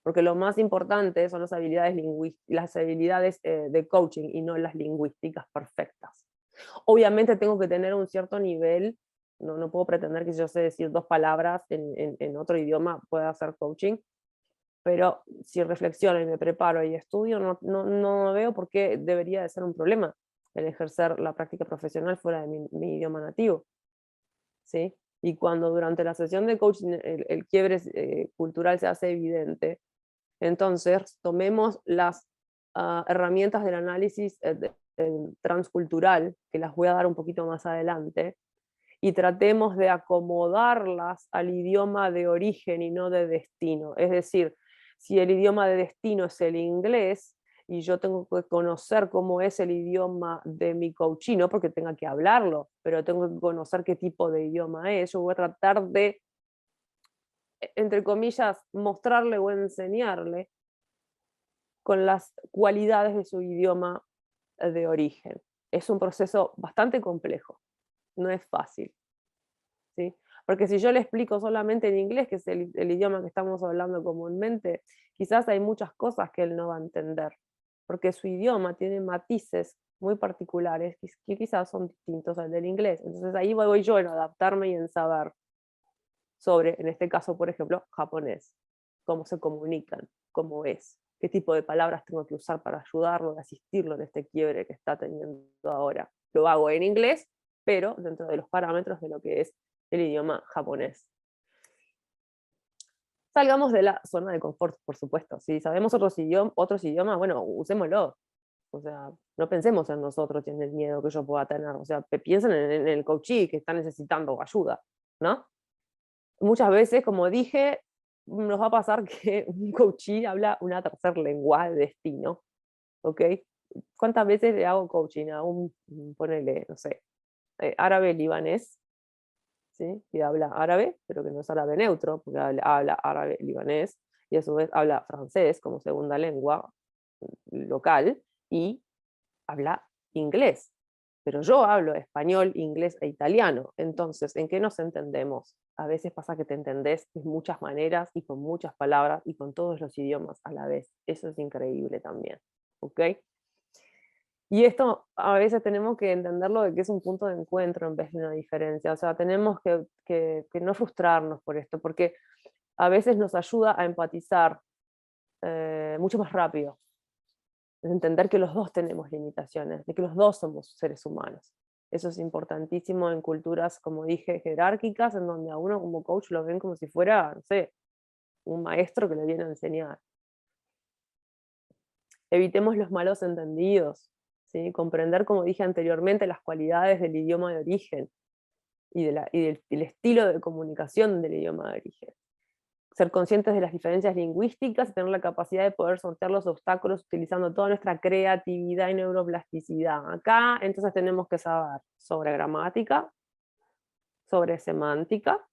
Porque lo más importante son las habilidades de coaching y no las lingüísticas perfectas. Obviamente tengo que tener un cierto nivel, no puedo pretender que si yo sé decir 2 palabras en otro idioma pueda hacer coaching, pero si reflexiono y me preparo y estudio, no veo por qué debería de ser un problema el ejercer la práctica profesional fuera de mi idioma nativo. ¿Sí? Y cuando durante la sesión de coaching el quiebre cultural se hace evidente, entonces tomemos las herramientas del análisis transcultural, que las voy a dar un poquito más adelante, y tratemos de acomodarlas al idioma de origen y no de destino. Es decir, si el idioma de destino es el inglés, y yo tengo que conocer cómo es el idioma de mi coachee, no porque tenga que hablarlo, pero tengo que conocer qué tipo de idioma es, yo voy a tratar de, entre comillas, mostrarle o enseñarle con las cualidades de su idioma de origen. Es un proceso bastante complejo, no es fácil, ¿sí? Porque si yo le explico solamente en inglés, que es el idioma que estamos hablando comúnmente, quizás hay muchas cosas que él no va a entender, porque su idioma tiene matices muy particulares que quizás son distintos al del inglés. Entonces ahí voy yo en adaptarme y en saber sobre, en este caso, por ejemplo, japonés, cómo se comunican, cómo es, qué tipo de palabras tengo que usar para ayudarlo, asistirlo en este quiebre que está teniendo ahora. Lo hago en inglés, pero dentro de los parámetros de lo que es el idioma japonés. Salgamos de la zona de confort, por supuesto. Si sabemos otros idiomas, bueno, usémoslo. O sea, no pensemos en nosotros y en el miedo que yo pueda tener. O sea, piensen en el coachee que está necesitando ayuda, ¿no? Muchas veces, como dije, nos va a pasar que un coachee habla una tercera lengua de destino, ¿ok? ¿Cuántas veces le hago coaching a ponele, no sé, árabe libanés, ¿sí? Que habla árabe, pero que no es árabe neutro, porque habla árabe libanés, y a su vez habla francés como segunda lengua local, y habla inglés. Pero yo hablo español, inglés e italiano. Entonces, ¿en qué nos entendemos? A veces pasa que te entendés de muchas maneras y con muchas palabras y con todos los idiomas a la vez. Eso es increíble también. ¿Ok? Y esto a veces tenemos que entenderlo de que es un punto de encuentro en vez de una diferencia. O sea, tenemos que no frustrarnos por esto, porque a veces nos ayuda a empatizar mucho más rápido. Es entender que los dos tenemos limitaciones, de que los dos somos seres humanos. Eso es importantísimo en culturas, como dije, jerárquicas, en donde a uno como coach lo ven como si fuera, no sé, un maestro que le viene a enseñar. Evitemos los malos entendidos, ¿sí? Comprender, como dije anteriormente, las cualidades del idioma de origen y del estilo de comunicación del idioma de origen. ser conscientes de las diferencias lingüísticas y tener la capacidad de poder sortear los obstáculos utilizando toda nuestra creatividad y neuroplasticidad. Acá entonces tenemos que saber sobre gramática, sobre semántica,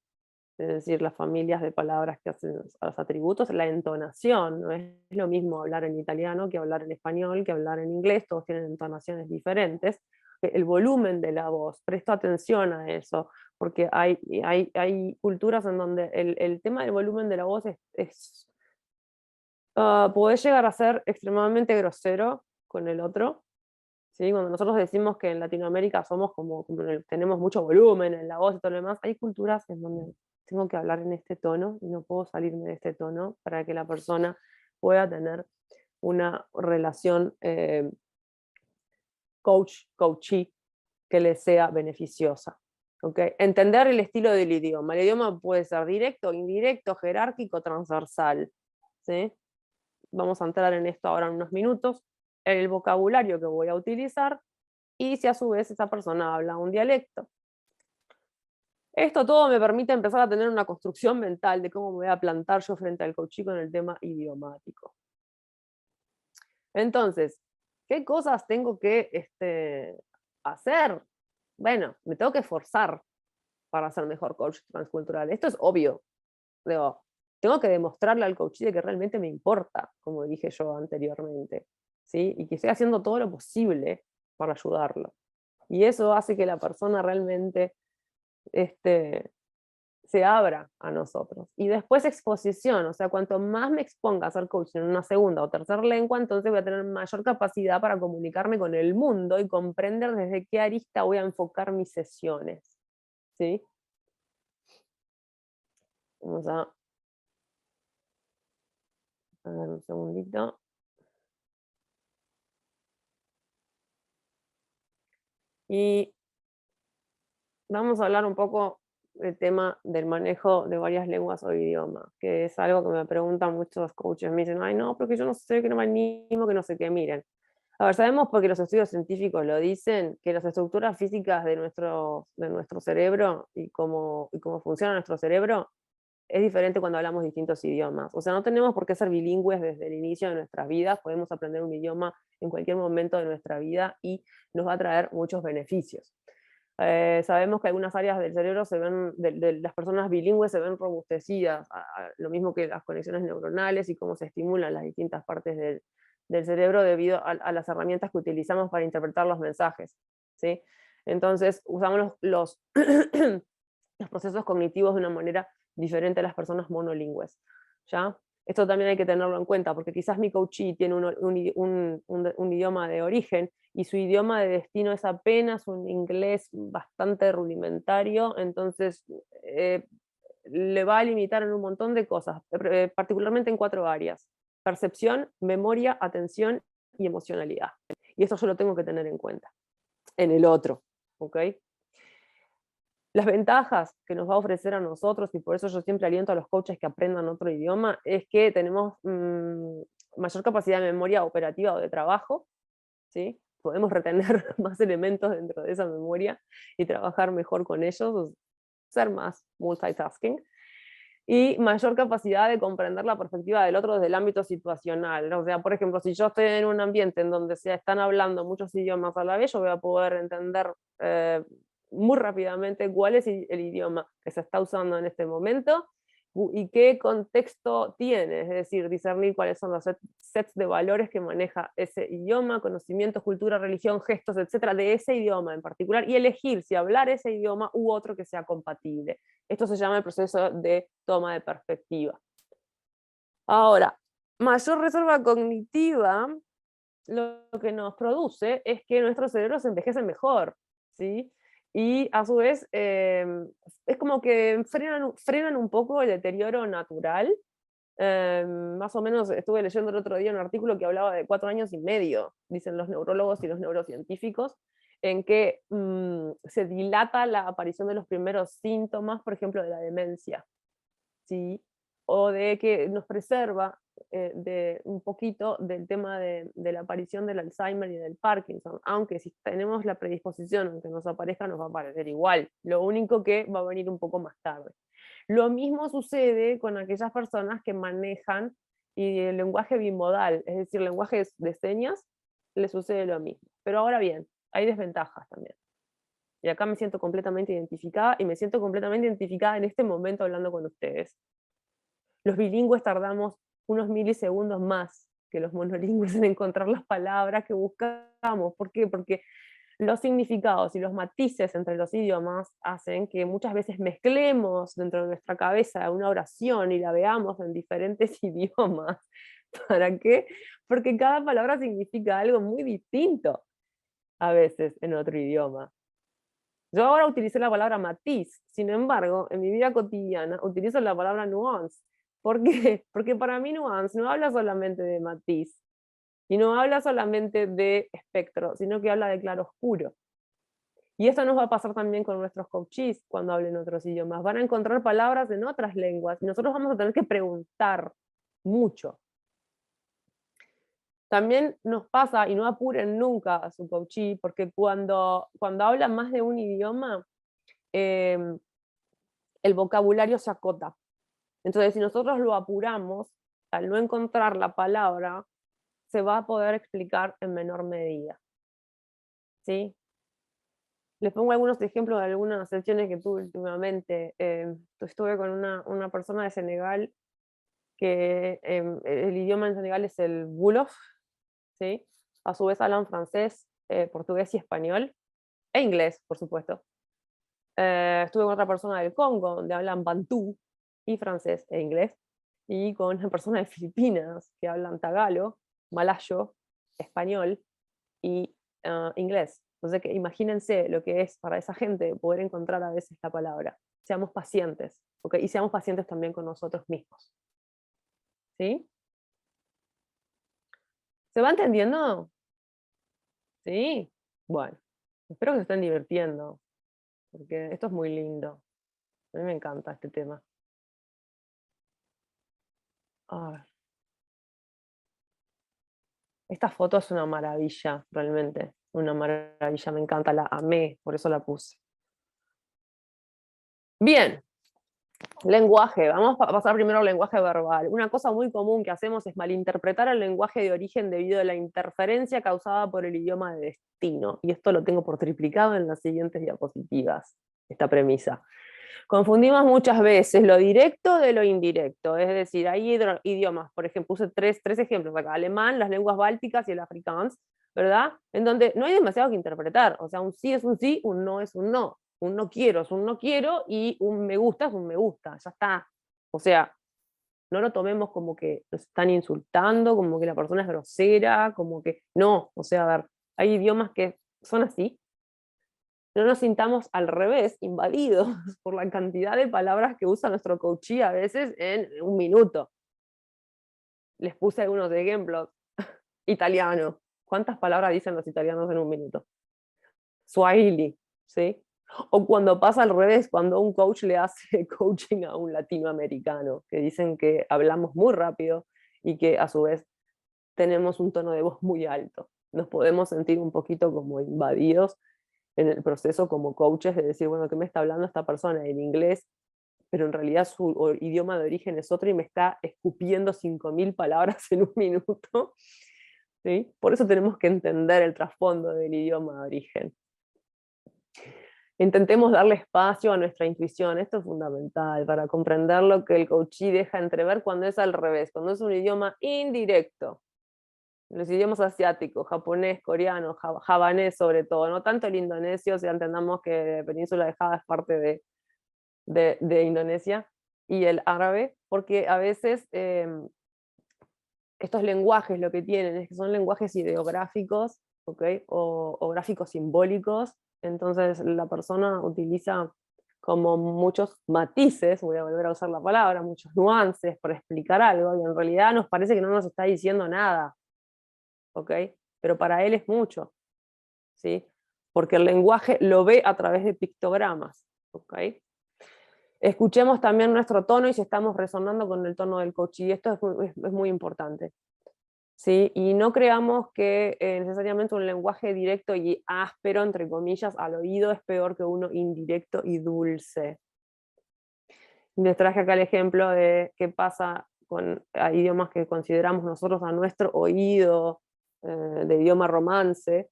es decir, las familias de palabras que hacen a los atributos, la entonación, no es lo mismo hablar en italiano que hablar en español, que hablar en inglés, todos tienen entonaciones diferentes, el volumen de la voz, presto atención a eso, porque hay culturas en donde el tema del volumen de la voz puede llegar a ser extremadamente grosero con el otro, ¿sí? Cuando nosotros decimos que en Latinoamérica somos como tenemos mucho volumen en la voz y todo lo demás, hay culturas en donde tengo que hablar en este tono y no puedo salirme de este tono para que la persona pueda tener una relación coach-coachee que le sea beneficiosa. ¿Okay? Entender el estilo del idioma. El idioma puede ser directo, indirecto, jerárquico, transversal, ¿sí? Vamos a entrar en esto ahora en unos minutos, el vocabulario que voy a utilizar y si a su vez esa persona habla un dialecto. Esto todo me permite empezar a tener una construcción mental de cómo me voy a plantar yo frente al coaching con el tema idiomático. Entonces, ¿qué cosas tengo que hacer? Bueno, me tengo que esforzar para ser mejor coach transcultural. Esto es obvio. Digo, tengo que demostrarle al coach de que realmente me importa, como dije yo anteriormente, ¿sí? Y que estoy haciendo todo lo posible para ayudarlo. Y eso hace que la persona realmente se abra a nosotros. Y después exposición, o sea, cuanto más me exponga a ser coach en una segunda o tercera lengua, entonces voy a tener mayor capacidad para comunicarme con el mundo y comprender desde qué arista voy a enfocar mis sesiones. ¿Sí? Vamos a ver un segundito. Y vamos a hablar un poco del tema del manejo de varias lenguas o idiomas, que es algo que me preguntan muchos coaches. Me dicen, ay no, porque yo no sé, que no me animo, que no sé qué. Miren, a ver, sabemos porque los estudios científicos lo dicen, que las estructuras físicas de nuestro cerebro y cómo funciona nuestro cerebro es diferente cuando hablamos distintos idiomas. O sea, no tenemos por qué ser bilingües desde el inicio de nuestras vidas, podemos aprender un idioma en cualquier momento de nuestra vida y nos va a traer muchos beneficios. Sabemos que algunas áreas del cerebro de las personas bilingües se ven robustecidas, lo mismo que las conexiones neuronales y cómo se estimulan las distintas partes del cerebro debido a las herramientas que utilizamos para interpretar los mensajes, ¿sí? Entonces usamos los procesos cognitivos de una manera diferente a las personas monolingües, ¿ya? Esto también hay que tenerlo en cuenta, porque quizás mi coachee tiene un idioma de origen y su idioma de destino es apenas un inglés bastante rudimentario, entonces le va a limitar en un montón de cosas, particularmente en 4 áreas: percepción, memoria, atención y emocionalidad. Y esto yo lo tengo que tener en cuenta en el otro, ¿ok? Las ventajas que nos va a ofrecer a nosotros, y por eso yo siempre aliento a los coaches que aprendan otro idioma, es que tenemos mayor capacidad de memoria operativa o de trabajo, ¿sí? Podemos retener más elementos dentro de esa memoria y trabajar mejor con ellos, ser más multitasking, y mayor capacidad de comprender la perspectiva del otro desde el ámbito situacional. O sea, por ejemplo, si yo estoy en un ambiente en donde se están hablando muchos idiomas a la vez, yo voy a poder entender muy rápidamente cuál es el idioma que se está usando en este momento y qué contexto tiene, es decir, discernir cuáles son los sets de valores que maneja ese idioma, conocimientos, cultura, religión, gestos, etcétera, de ese idioma en particular, y elegir si hablar ese idioma u otro que sea compatible. Esto se llama el proceso de toma de perspectiva. Ahora, mayor reserva cognitiva lo que nos produce es que nuestros cerebros envejecen mejor, ¿sí? Y a su vez es como que frenan un poco el deterioro natural. Más o menos estuve leyendo el otro día un artículo que hablaba de 4 años y medio, dicen los neurólogos y los neurocientíficos, en que se dilata la aparición de los primeros síntomas, por ejemplo, de la demencia, ¿sí? O de que nos preserva de un poquito del tema de la aparición del Alzheimer y del Parkinson, aunque si tenemos la predisposición, aunque nos aparezca, nos va a aparecer igual, lo único que va a venir un poco más tarde. Lo mismo sucede con aquellas personas que manejan el lenguaje bimodal, es decir, lenguaje de señas, les sucede lo mismo. Pero ahora bien, hay desventajas también. Y acá me siento completamente identificada, y me siento completamente identificada en este momento hablando con ustedes. Los bilingües tardamos unos milisegundos más que los monolingües en encontrar las palabras que buscamos. ¿Por qué? Porque los significados y los matices entre los idiomas hacen que muchas veces mezclemos dentro de nuestra cabeza una oración y la veamos en diferentes idiomas. ¿Para qué? Porque cada palabra significa algo muy distinto a veces en otro idioma. Yo ahora utilicé la palabra matiz, sin embargo, en mi vida cotidiana utilizo la palabra nuance. ¿Por qué? Porque para mí nuance no habla solamente de matiz, y no habla solamente de espectro, sino que habla de claroscuro. Y esto nos va a pasar también con nuestros coaches cuando hablen otros idiomas. Van a encontrar palabras en otras lenguas, y nosotros vamos a tener que preguntar mucho. También nos pasa, y no apuren nunca a su coachee, porque cuando hablan más de un idioma, el vocabulario se acota. Entonces, si nosotros lo apuramos, al no encontrar la palabra, se va a poder explicar en menor medida. ¿Sí? Les pongo algunos ejemplos de algunas sesiones que tuve últimamente. Estuve con una persona de Senegal, que el idioma en Senegal es el Wolof, ¿sí? A su vez hablan francés, portugués y español, e inglés, por supuesto. Estuve con otra persona del Congo, donde hablan bantú, y francés e inglés, y con una persona de Filipinas, que hablan tagalo, malayo, español y inglés. Entonces, que imagínense lo que es para esa gente poder encontrar a veces la palabra. Seamos pacientes, ¿ok? Y seamos pacientes también con nosotros mismos. ¿Sí? ¿Se va entendiendo? ¿Sí? Bueno, espero que se estén divirtiendo, porque esto es muy lindo. A mí me encanta este tema. A ver. Esta foto es una maravilla, realmente. Una maravilla, me encanta, la amé, por eso la puse. Bien, lenguaje. Vamos a pasar primero al lenguaje verbal. Una cosa muy común que hacemos es malinterpretar el lenguaje de origen debido a la interferencia causada por el idioma de destino. Y esto lo tengo por triplicado en las siguientes diapositivas, esta premisa. Confundimos muchas veces lo directo de lo indirecto, es decir, hay idiomas, por ejemplo, puse tres ejemplos acá: alemán, las lenguas bálticas y el afrikaans, ¿verdad? En donde no hay demasiado que interpretar, o sea, un sí es un sí, un no es un no quiero es un no quiero, y un me gusta es un me gusta, ya está. O sea, no lo tomemos como que nos están insultando, como que la persona es grosera, como que no, o sea, a ver, hay idiomas que son así. No nos sintamos al revés, invadidos por la cantidad de palabras que usa nuestro coachee a veces en un minuto. Les puse algunos ejemplos. Italiano. ¿Cuántas palabras dicen los italianos en un minuto? Swahili, ¿sí? O cuando pasa al revés, cuando un coach le hace coaching a un latinoamericano, que dicen que hablamos muy rápido y que a su vez tenemos un tono de voz muy alto. Nos podemos sentir un poquito como invadidos en el proceso como coaches, de decir, bueno, ¿qué me está hablando esta persona en inglés? Pero en realidad su idioma de origen es otro y me está escupiendo 5000 palabras en un minuto. ¿Sí? Por eso tenemos que entender el trasfondo del idioma de origen. Intentemos darle espacio a nuestra intuición. Esto es fundamental para comprender lo que el coachee deja entrever cuando es al revés, cuando es un idioma indirecto. Los idiomas asiáticos, japonés, coreano, javanés sobre todo, no tanto el indonesio, si entendamos que la península de Java es parte de Indonesia, y el árabe, porque a veces estos lenguajes lo que tienen es que son lenguajes ideográficos, ¿okay? o gráficos simbólicos. Entonces la persona utiliza como muchos matices, voy a volver a usar la palabra, muchos nuances para explicar algo, y en realidad nos parece que no nos está diciendo nada. ¿Ok? Pero para él es mucho, ¿sí? Porque el lenguaje lo ve a través de pictogramas, ¿ok? Escuchemos también nuestro tono y si estamos resonando con el tono del coach, y esto es muy importante, ¿sí? Y no creamos que necesariamente un lenguaje directo y áspero, entre comillas, al oído es peor que uno indirecto y dulce. Les traje acá el ejemplo de qué pasa con idiomas que consideramos nosotros a nuestro oído de idioma romance,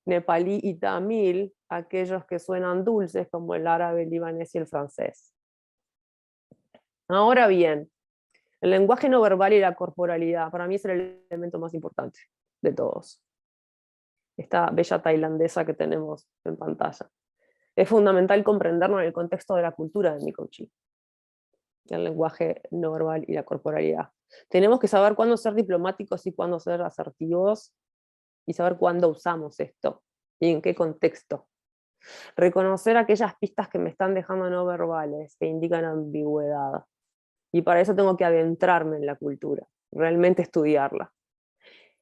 nepalí y tamil, aquellos que suenan dulces como el árabe, el libanés y el francés. Ahora bien, el lenguaje no verbal y la corporalidad, para mí es el elemento más importante de todos. Esta bella tailandesa que tenemos en pantalla. Es fundamental comprenderlo en el contexto de la cultura de mi coaching. El lenguaje no verbal y la corporalidad. Tenemos que saber cuándo ser diplomáticos y cuándo ser asertivos, y saber cuándo usamos esto y en qué contexto. Reconocer aquellas pistas que me están dejando no verbales, que indican ambigüedad. Y para eso tengo que adentrarme en la cultura, realmente estudiarla.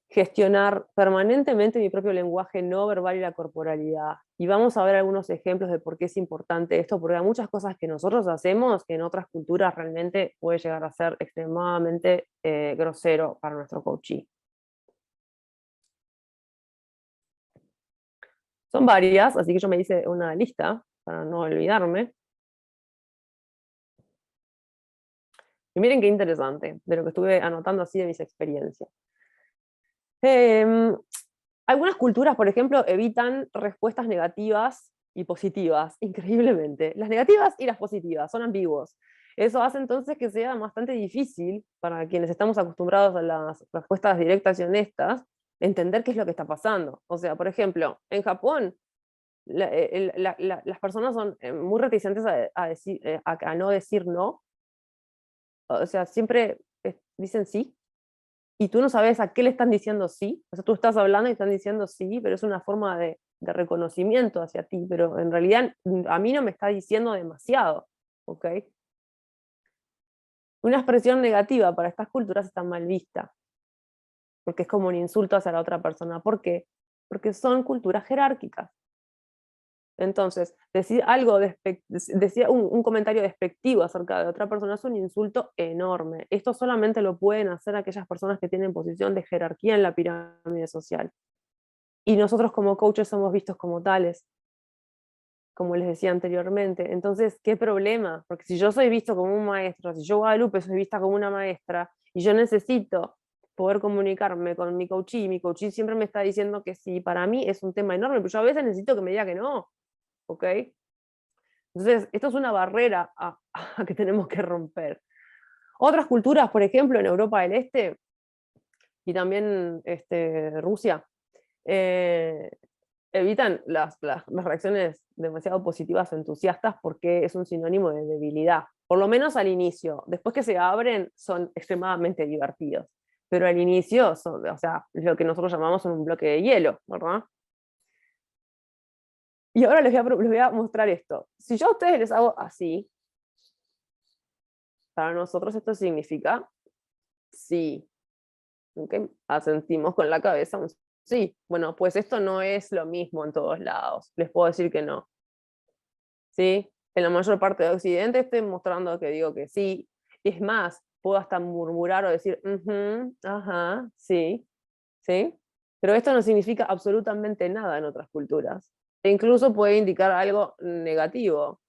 Gestionar permanentemente mi propio lenguaje no verbal y la corporalidad. Y vamos a ver algunos ejemplos de por qué es importante esto, porque hay muchas cosas que nosotros hacemos que en otras culturas realmente puede llegar a ser extremadamente grosero para nuestro coachee. Son varias, así que yo me hice una lista para no olvidarme. Y miren qué interesante, de lo que estuve anotando así de mis experiencias. Algunas culturas, por ejemplo, evitan respuestas negativas y positivas, increíblemente. Las negativas y las positivas son ambiguos. Eso hace entonces que sea bastante difícil para quienes estamos acostumbrados a las respuestas directas y honestas, entender qué es lo que está pasando. O sea, por ejemplo, en Japón, las personas son muy reticentes a no decir no. O sea, siempre dicen sí, y tú no sabes a qué le están diciendo sí. O sea, tú estás hablando y están diciendo sí, pero es una forma de reconocimiento hacia ti, pero en realidad a mí no me está diciendo demasiado, ¿ok? Una expresión negativa para estas culturas está mal vista, porque es como un insulto hacia la otra persona. ¿Por qué? Porque son culturas jerárquicas. Entonces, decir algo, decir un comentario despectivo acerca de otra persona es un insulto enorme. Esto solamente lo pueden hacer aquellas personas que tienen posición de jerarquía en la pirámide social. Y nosotros como coaches somos vistos como tales, como les decía anteriormente. Entonces, ¿qué problema? Porque si yo soy visto como un maestro, si yo, Guadalupe, soy vista como una maestra, y yo necesito poder comunicarme con mi coachee, y mi coachee siempre me está diciendo que sí, para mí es un tema enorme, pero yo a veces necesito que me diga que no. ¿Ok? Entonces, esto es una barrera a que tenemos que romper. Otras culturas, por ejemplo, en Europa del Este y también Rusia, evitan las reacciones demasiado positivas o entusiastas porque es un sinónimo de debilidad. Por lo menos al inicio. Después que se abren, son extremadamente divertidos. Pero al inicio, o sea, lo que nosotros llamamos un bloque de hielo, ¿verdad? Y ahora les voy a mostrar esto. Si yo a ustedes les hago así, para nosotros esto significa sí. ¿Okay? Asentimos con la cabeza un sí. Bueno, pues esto no es lo mismo en todos lados. Les puedo decir que no. ¿Sí? En la mayor parte de Occidente estoy mostrando que digo que sí. Es más, puedo hasta murmurar o decir, ajá, sí. ¿Sí? Pero esto no significa absolutamente nada en otras culturas. E incluso puede indicar algo negativo,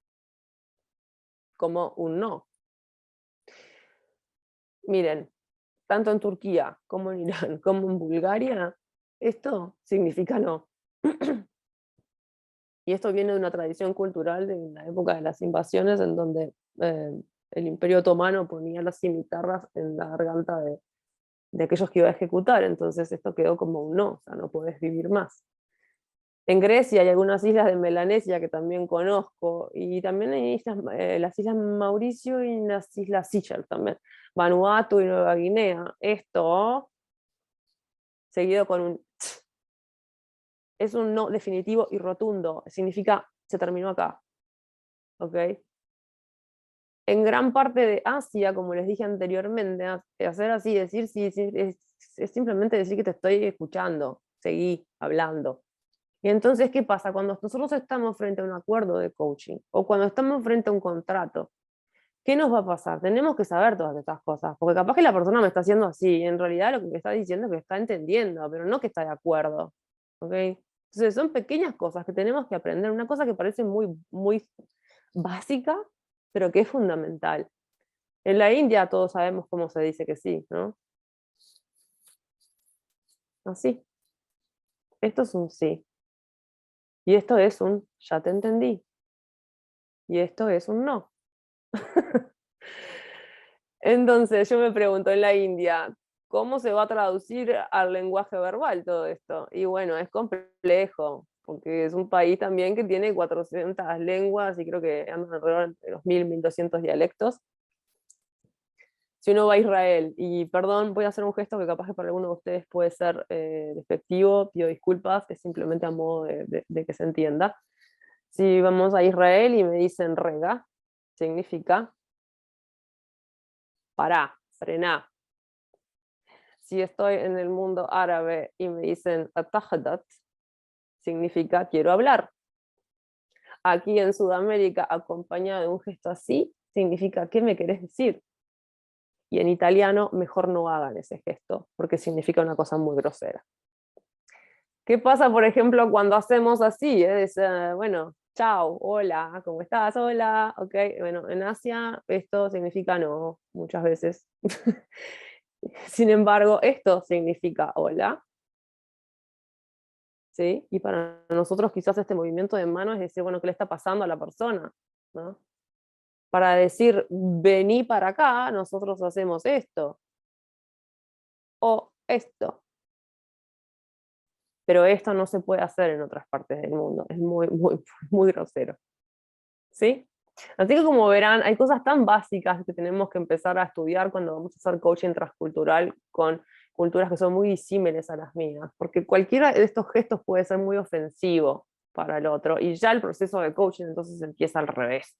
como un no. Miren, tanto en Turquía como en Irán como en Bulgaria, esto significa no. Y esto viene de una tradición cultural de la época de las invasiones, en donde el Imperio Otomano ponía las cimitarras en la garganta de aquellos que iba a ejecutar. Entonces esto quedó como un no, o sea, no podés vivir más. En Grecia hay algunas islas de Melanesia que también conozco, y también hay las islas Mauricio y las islas Seychelles también, Vanuatu y Nueva Guinea. Esto, seguido con un tss, es un no definitivo y rotundo, significa se terminó acá. ¿Ok? En gran parte de Asia, como les dije anteriormente, hacer así, decir sí, es simplemente decir que te estoy escuchando, seguí hablando. Y entonces, ¿qué pasa? Cuando nosotros estamos frente a un acuerdo de coaching o cuando estamos frente a un contrato, ¿qué nos va a pasar? Tenemos que saber todas estas cosas, porque capaz que la persona me está haciendo así, y en realidad lo que me está diciendo es que está entendiendo, pero no que está de acuerdo. ¿Ok? Entonces son pequeñas cosas que tenemos que aprender, una cosa que parece muy, muy básica, pero que es fundamental. En la India todos sabemos cómo se dice que sí, ¿no? Así. Esto es un sí. Y esto es un ya te entendí. Y esto es un no. Entonces yo me pregunto en la India, ¿cómo se va a traducir al lenguaje verbal todo esto? Y bueno, es complejo, porque es un país también que tiene 400 lenguas y creo que andan alrededor de los 1200 dialectos. Si uno va a Israel, y perdón, voy a hacer un gesto que capaz que para alguno de ustedes puede ser despectivo, pido disculpas, es simplemente a modo de que se entienda. Si vamos a Israel y me dicen rega, significa pará, frená. Si estoy en el mundo árabe y me dicen atahadat, significa quiero hablar. Aquí en Sudamérica, acompañado de un gesto así, significa ¿qué me querés decir? Y en italiano, mejor no hagan ese gesto, porque significa una cosa muy grosera. ¿Qué pasa, por ejemplo, cuando hacemos así? Bueno, chao, hola, ¿cómo estás? Hola, ok. Bueno, en Asia esto significa no, muchas veces. Sin embargo, esto significa hola. ¿Sí? Y para nosotros quizás este movimiento de mano es decir, bueno, ¿qué le está pasando a la persona? ¿No? Para decir, vení para acá, nosotros hacemos esto. O esto. Pero esto no se puede hacer en otras partes del mundo. Es muy, muy, muy grosero. ¿Sí? Así que como verán, hay cosas tan básicas que tenemos que empezar a estudiar cuando vamos a hacer coaching transcultural con culturas que son muy disímiles a las mías, porque cualquiera de estos gestos puede ser muy ofensivo para el otro, y ya el proceso de coaching entonces empieza al revés.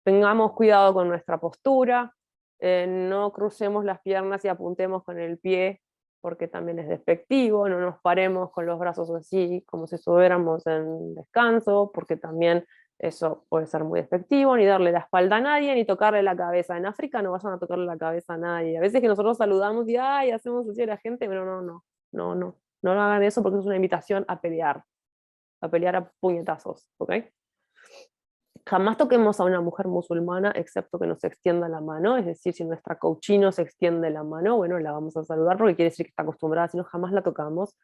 Tengamos cuidado con nuestra postura, no crucemos las piernas y apuntemos con el pie, porque también es despectivo, no nos paremos con los brazos así como si estuviéramos en descanso, porque también eso puede ser muy despectivo, ni darle la espalda a nadie, ni tocarle la cabeza. En África no vayan a tocarle la cabeza a nadie. A veces que nosotros saludamos y ay, hacemos así a la gente, pero no hagan eso porque es una invitación a pelear a puñetazos, ¿ok? Jamás toquemos a una mujer musulmana excepto que nos extienda la mano, es decir, si nuestra coachí nos extiende la mano, bueno, la vamos a saludar porque quiere decir que está acostumbrada, si no jamás la tocamos.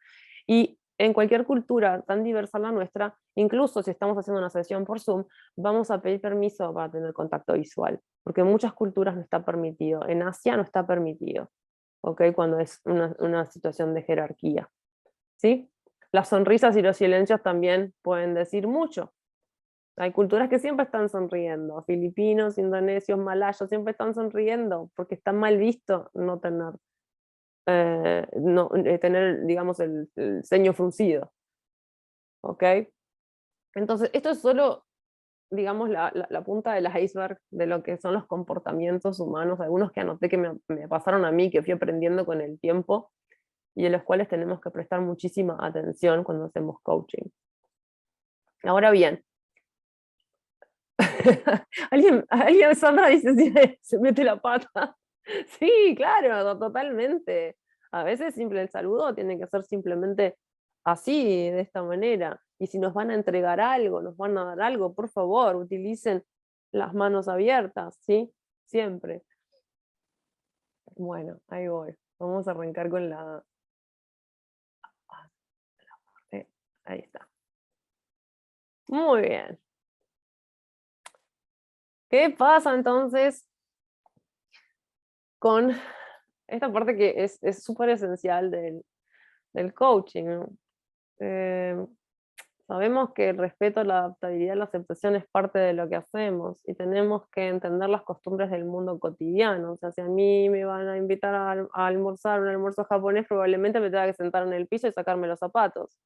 Y en cualquier cultura tan diversa la nuestra, incluso si estamos haciendo una sesión por Zoom, vamos a pedir permiso para tener contacto visual, porque en muchas culturas no está permitido, en Asia no está permitido, ¿ok? Cuando es una situación de jerarquía, ¿sí? Las sonrisas y los silencios también pueden decir mucho. Hay culturas que siempre están sonriendo, filipinos, indonesios, malayos, siempre están sonriendo, porque está mal visto no tener, tener digamos, el ceño fruncido. ¿Ok? Entonces, esto es solo, digamos, la punta del iceberg de lo que son los comportamientos humanos, algunos que anoté que me pasaron a mí, que fui aprendiendo con el tiempo, y en los cuales tenemos que prestar muchísima atención cuando hacemos coaching. Ahora bien, alguien Sandra dice si se mete la pata. Sí, claro, totalmente. A veces simple el saludo tiene que ser simplemente así, de esta manera. Y si nos van a entregar algo, nos van a dar algo, por favor, utilicen las manos abiertas, ¿sí? Siempre. Bueno, ahí voy. Vamos a arrancar con la... Ahí está. Muy bien. ¿Qué pasa entonces con esta parte que es súper esencial del coaching, ¿no? Sabemos que el respeto, la adaptabilidad, la aceptación es parte de lo que hacemos y tenemos que entender las costumbres del mundo cotidiano. O sea, si a mí me van a invitar a almorzar un almuerzo japonés, probablemente me tenga que sentar en el piso y sacarme los zapatos.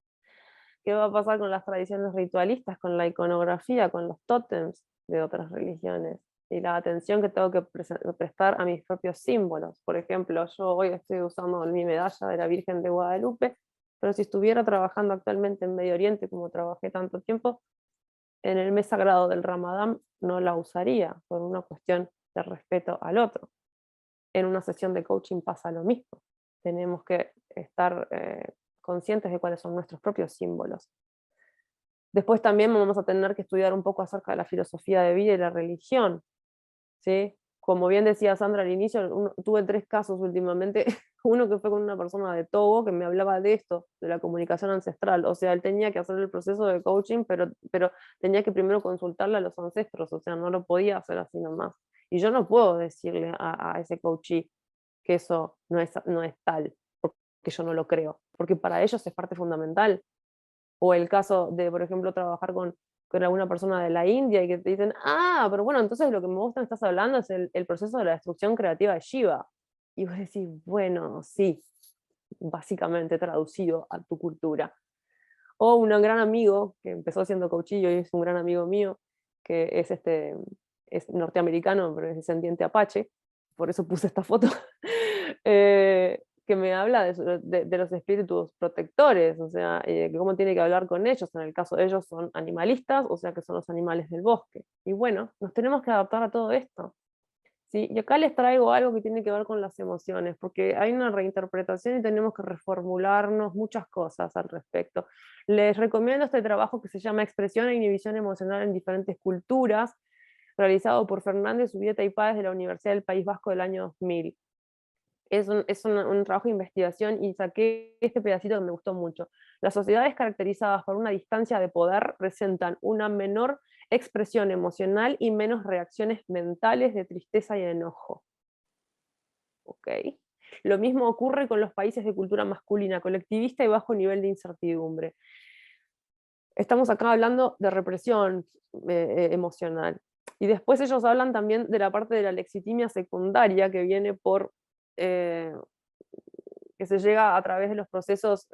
¿Qué va a pasar con las tradiciones ritualistas, con la iconografía, con los tótems de otras religiones? Y la atención que tengo que prestar a mis propios símbolos. Por ejemplo, yo hoy estoy usando mi medalla de la Virgen de Guadalupe, pero si estuviera trabajando actualmente en Medio Oriente, como trabajé tanto tiempo, en el mes sagrado del Ramadán no la usaría por una cuestión de respeto al otro. En una sesión de coaching pasa lo mismo. Tenemos que estar conscientes de cuáles son nuestros propios símbolos. Después también vamos a tener que estudiar un poco acerca de la filosofía de vida y la religión, ¿sí? Como bien decía Sandra al inicio, tuve 3 casos últimamente, uno que fue con una persona de Togo que me hablaba de esto, de la comunicación ancestral, o sea, él tenía que hacer el proceso de coaching, pero tenía que primero consultarle a los ancestros, o sea, no lo podía hacer así nomás. Y yo no puedo decirle a ese coachee que eso no es tal, porque yo no lo creo, porque para ellos es parte fundamental. O el caso de, por ejemplo, trabajar con alguna persona de la India y que te dicen, pero bueno, entonces lo que vos me estás hablando es el proceso de la destrucción creativa de Shiva. Y vos decís, bueno, sí, básicamente traducido a tu cultura. O un gran amigo que empezó siendo coachillo y es un gran amigo mío, que es norteamericano, pero es descendiente apache, por eso puse esta foto, que me habla de los espíritus protectores, o sea, que cómo tiene que hablar con ellos. En el caso de ellos son animalistas, o sea que son los animales del bosque. Y bueno, nos tenemos que adaptar a todo esto. ¿Sí? Y acá les traigo algo que tiene que ver con las emociones, porque hay una reinterpretación y tenemos que reformularnos muchas cosas al respecto. Les recomiendo este trabajo que se llama Expresión e Inhibición Emocional en Diferentes Culturas, realizado por Fernández Ubieta y Páez de la Universidad del País Vasco del año 2000. Es un trabajo de investigación y saqué este pedacito que me gustó mucho. Las sociedades caracterizadas por una distancia de poder presentan una menor expresión emocional y menos reacciones mentales de tristeza y enojo. ¿Ok? Lo mismo ocurre con los países de cultura masculina, colectivista y bajo nivel de incertidumbre. Estamos acá hablando de represión emocional. Y después ellos hablan también de la parte de la lexitimia secundaria que viene por que se llega a través de los procesos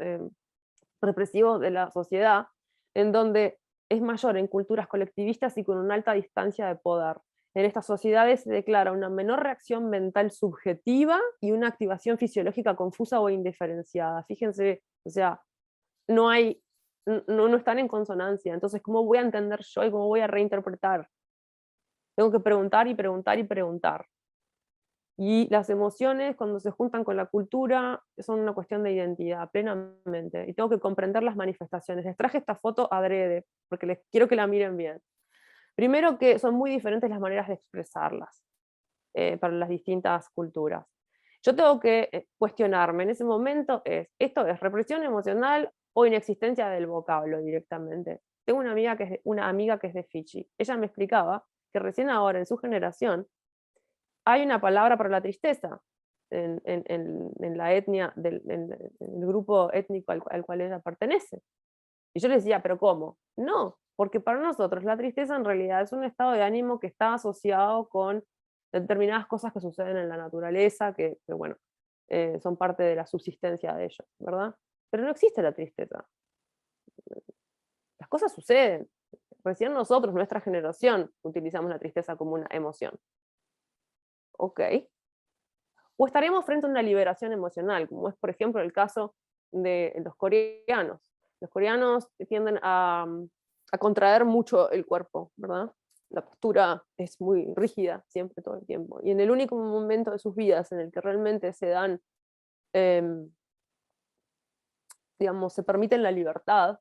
represivos de la sociedad, en donde es mayor en culturas colectivistas y con una alta distancia de poder. En estas sociedades se declara una menor reacción mental subjetiva y una activación fisiológica confusa o indiferenciada. Fíjense, o sea, no están en consonancia. Entonces, ¿cómo voy a entender yo y cómo voy a reinterpretar? Tengo que preguntar y preguntar y preguntar. Y las emociones, cuando se juntan con la cultura, son una cuestión de identidad, plenamente. Y tengo que comprender las manifestaciones. Les traje esta foto adrede, porque les quiero que la miren bien. Primero que son muy diferentes las maneras de expresarlas para las distintas culturas. Yo tengo que cuestionarme en ese momento, ¿esto es represión emocional o inexistencia del vocablo directamente? Tengo una amiga que es de Fiji. Ella me explicaba que recién ahora, en su generación, hay una palabra para la tristeza en la etnia, en el grupo étnico al cual ella pertenece. Y yo le decía, ¿pero cómo? No, porque para nosotros la tristeza en realidad es un estado de ánimo que está asociado con determinadas cosas que suceden en la naturaleza, que bueno, son parte de la subsistencia de ellos, ¿verdad? Pero no existe la tristeza. Las cosas suceden. Recién nosotros, nuestra generación, utilizamos la tristeza como una emoción. Ok. O estaremos frente a una liberación emocional, como es, por ejemplo, el caso de los coreanos. Los coreanos tienden a contraer mucho el cuerpo, ¿verdad? La postura es muy rígida, siempre, todo el tiempo. Y en el único momento de sus vidas en el que realmente se dan, digamos, se permiten la libertad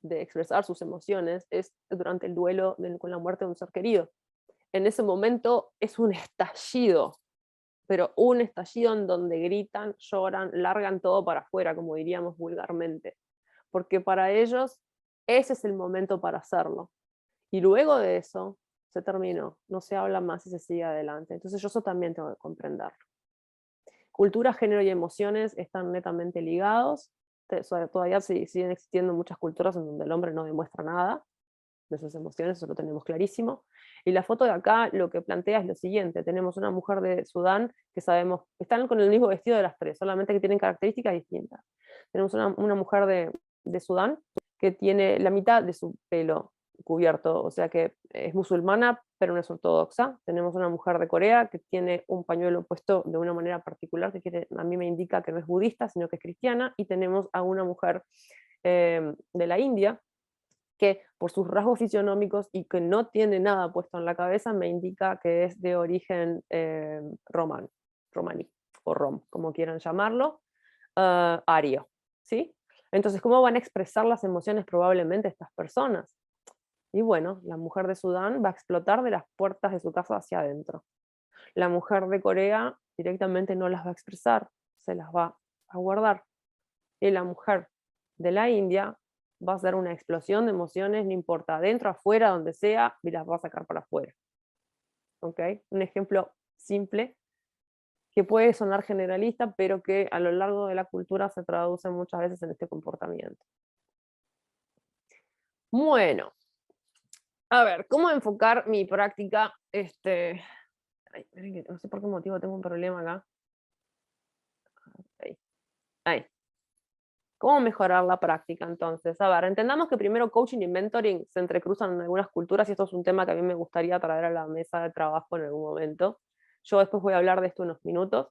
de expresar sus emociones, es durante el duelo con la muerte de un ser querido. En ese momento es un estallido, pero un estallido en donde gritan, lloran, largan todo para afuera, como diríamos vulgarmente, porque para ellos ese es el momento para hacerlo. Y luego de eso se terminó, no se habla más y se sigue adelante. Entonces yo eso también tengo que comprenderlo. Cultura, género y emociones están netamente ligados. Todavía siguen existiendo muchas culturas en donde el hombre no demuestra nada de sus emociones, eso lo tenemos clarísimo. Y la foto de acá lo que plantea es lo siguiente: tenemos una mujer de Sudán que sabemos, están con el mismo vestido de las tres, solamente que tienen características distintas. Tenemos una mujer de Sudán que tiene la mitad de su pelo cubierto, o sea que es musulmana pero no es ortodoxa. Tenemos una mujer de Corea que tiene un pañuelo puesto de una manera particular que a mí me indica que no es budista sino que es cristiana. Y tenemos a una mujer de la India que por sus rasgos fisionómicos y que no tiene nada puesto en la cabeza me indica que es de origen romaní, o rom, como quieran llamarlo, ario, ¿sí? Entonces, ¿cómo van a expresar las emociones probablemente estas personas? Y bueno, la mujer de Sudán va a explotar de las puertas de su casa hacia adentro. La mujer de Corea directamente no las va a expresar, se las va a guardar. Y la mujer de la India va a hacer una explosión de emociones, no importa, adentro, afuera, donde sea, y las va a sacar para afuera. ¿Ok? Un ejemplo simple que puede sonar generalista, pero que a lo largo de la cultura se traduce muchas veces en este comportamiento. Bueno, a ver, ¿cómo enfocar mi práctica? Ay, esperen que no sé por qué motivo tengo un problema acá. Ahí. ¿Cómo mejorar la práctica entonces? A ver, entendamos que primero coaching y mentoring se entrecruzan en algunas culturas y esto es un tema que a mí me gustaría traer a la mesa de trabajo en algún momento. Yo después voy a hablar de esto unos minutos.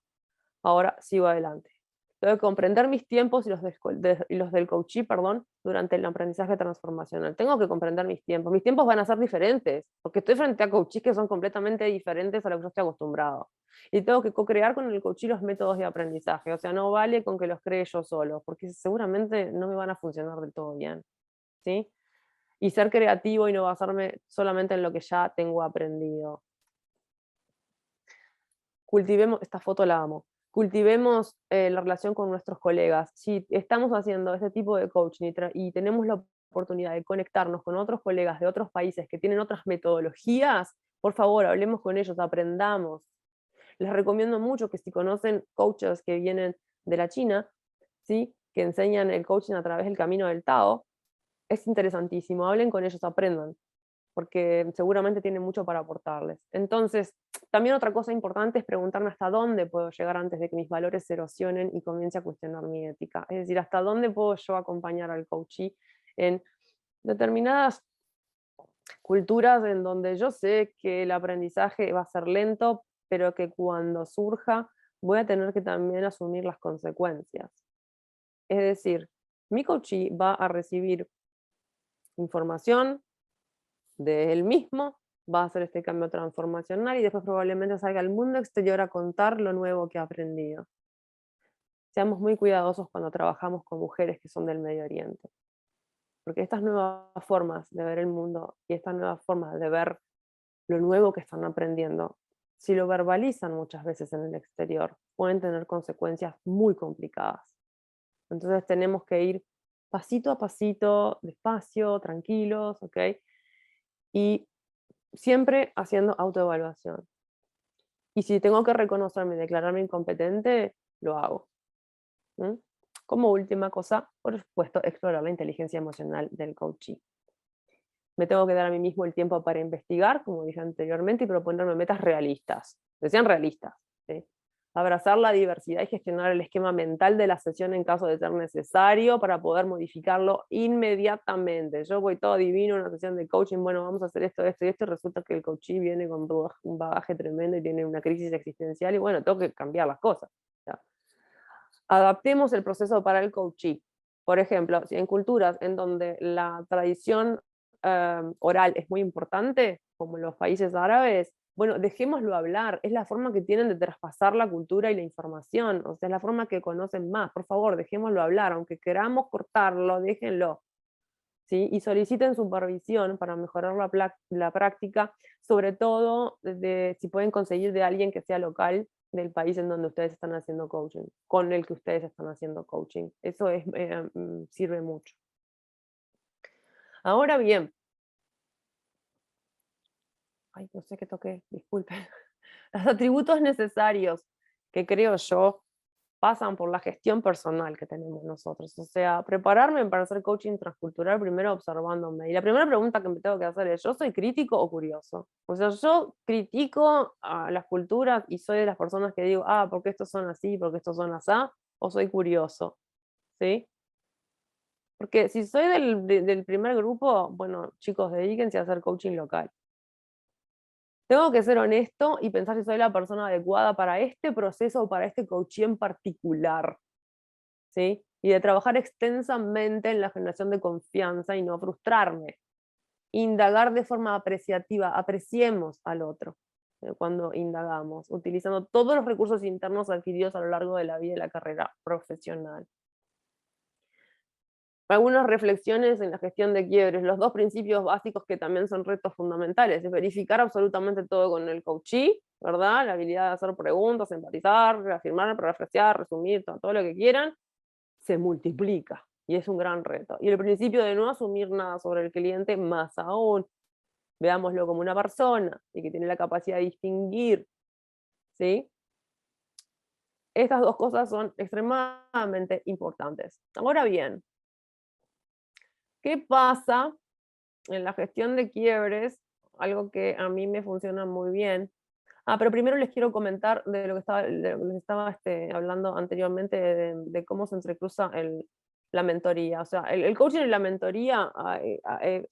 Ahora sigo adelante. Tengo que comprender mis tiempos y los del coachee, perdón, durante el aprendizaje transformacional. Tengo que comprender mis tiempos. Mis tiempos van a ser diferentes, porque estoy frente a coachees que son completamente diferentes a lo que yo estoy acostumbrado. Y tengo que co-crear con el coachee los métodos de aprendizaje. O sea, no vale con que los cree yo solo, porque seguramente no me van a funcionar del todo bien. ¿Sí? Y ser creativo y no basarme solamente en lo que ya tengo aprendido. Cultivemos, esta foto la amo. Cultivemos la relación con nuestros colegas. Si estamos haciendo este tipo de coaching y tenemos la oportunidad de conectarnos con otros colegas de otros países que tienen otras metodologías, por favor, hablemos con ellos, aprendamos. Les recomiendo mucho que si conocen coaches que vienen de la China, ¿sí? Que enseñan el coaching a través del camino del Tao, es interesantísimo. Hablen con ellos, aprendan, porque seguramente tienen mucho para aportarles. Entonces, también otra cosa importante es preguntarme hasta dónde puedo llegar antes de que mis valores se erosionen y comience a cuestionar mi ética. Es decir, hasta dónde puedo yo acompañar al coachee en determinadas culturas en donde yo sé que el aprendizaje va a ser lento, pero que cuando surja voy a tener que también asumir las consecuencias. Es decir, mi coachee va a recibir información de él mismo, va a hacer este cambio transformacional y después probablemente salga al mundo exterior a contar lo nuevo que ha aprendido. Seamos muy cuidadosos cuando trabajamos con mujeres que son del Medio Oriente, porque estas nuevas formas de ver el mundo y estas nuevas formas de ver lo nuevo que están aprendiendo, si lo verbalizan muchas veces en el exterior, pueden tener consecuencias muy complicadas. Entonces tenemos que ir pasito a pasito, despacio, tranquilos, ¿ok? Y siempre haciendo autoevaluación. Y si tengo que reconocerme y declararme incompetente, lo hago. ¿Mm? Como última cosa, por supuesto, explorar la inteligencia emocional del coachee. Me tengo que dar a mí mismo el tiempo para investigar, como dije anteriormente, y proponerme metas realistas, que sean realistas. ¿Sí? Abrazar la diversidad y gestionar el esquema mental de la sesión en caso de ser necesario para poder modificarlo inmediatamente. Yo voy todo divino en una sesión de coaching, bueno, vamos a hacer esto, esto y esto, y resulta que el coachee viene con un bagaje tremendo y tiene una crisis existencial, y bueno, tengo que cambiar las cosas. ¿Ya? Adaptemos el proceso para el coachee. Por ejemplo, si en culturas en donde la tradición oral es muy importante, como en los países árabes, bueno, dejémoslo hablar, es la forma que tienen de traspasar la cultura y la información, o sea, es la forma que conocen más, por favor, dejémoslo hablar, aunque queramos cortarlo, déjenlo, ¿sí? Y soliciten supervisión para mejorar la práctica, sobre todo si pueden conseguir de alguien que sea local del país en donde ustedes están haciendo coaching, con el que ustedes están haciendo coaching, eso sirve mucho. Ahora bien, ay, no sé qué toqué, disculpen. Los atributos necesarios que creo yo pasan por la gestión personal que tenemos nosotros. O sea, prepararme para hacer coaching transcultural primero observándome. Y la primera pregunta que me tengo que hacer es, ¿yo soy crítico o curioso? O sea, yo critico a las culturas y soy de las personas que digo, ah, ¿por qué estos son así? ¿Por qué estos son así? ¿O soy curioso? ¿Sí? Porque si soy del primer grupo, bueno, chicos, dedíquense a hacer coaching local. Tengo que ser honesto y pensar si soy la persona adecuada para este proceso o para este coaching en particular, ¿sí? Y de trabajar extensamente en la generación de confianza y no frustrarme. Indagar de forma apreciativa, apreciemos al otro cuando indagamos, utilizando todos los recursos internos adquiridos a lo largo de la vida y la carrera profesional. algunas reflexiones en la gestión de quiebres. Los dos principios básicos que también son retos fundamentales es verificar absolutamente todo con el coachee, ¿verdad? La habilidad de hacer preguntas, empatizar, reafirmar, parafrasear, resumir, todo lo que quieran, se multiplica y es un gran reto. Y el principio de no asumir nada sobre el cliente, más aún, veámoslo como una persona y que tiene la capacidad de distinguir, ¿sí? Estas dos cosas son extremadamente importantes. Ahora bien, ¿qué pasa en la gestión de quiebres? Algo que a mí me funciona muy bien. Pero primero les quiero comentar de lo que les estaba hablando anteriormente, de cómo se entrecruza la mentoría. O sea, el coaching y la mentoría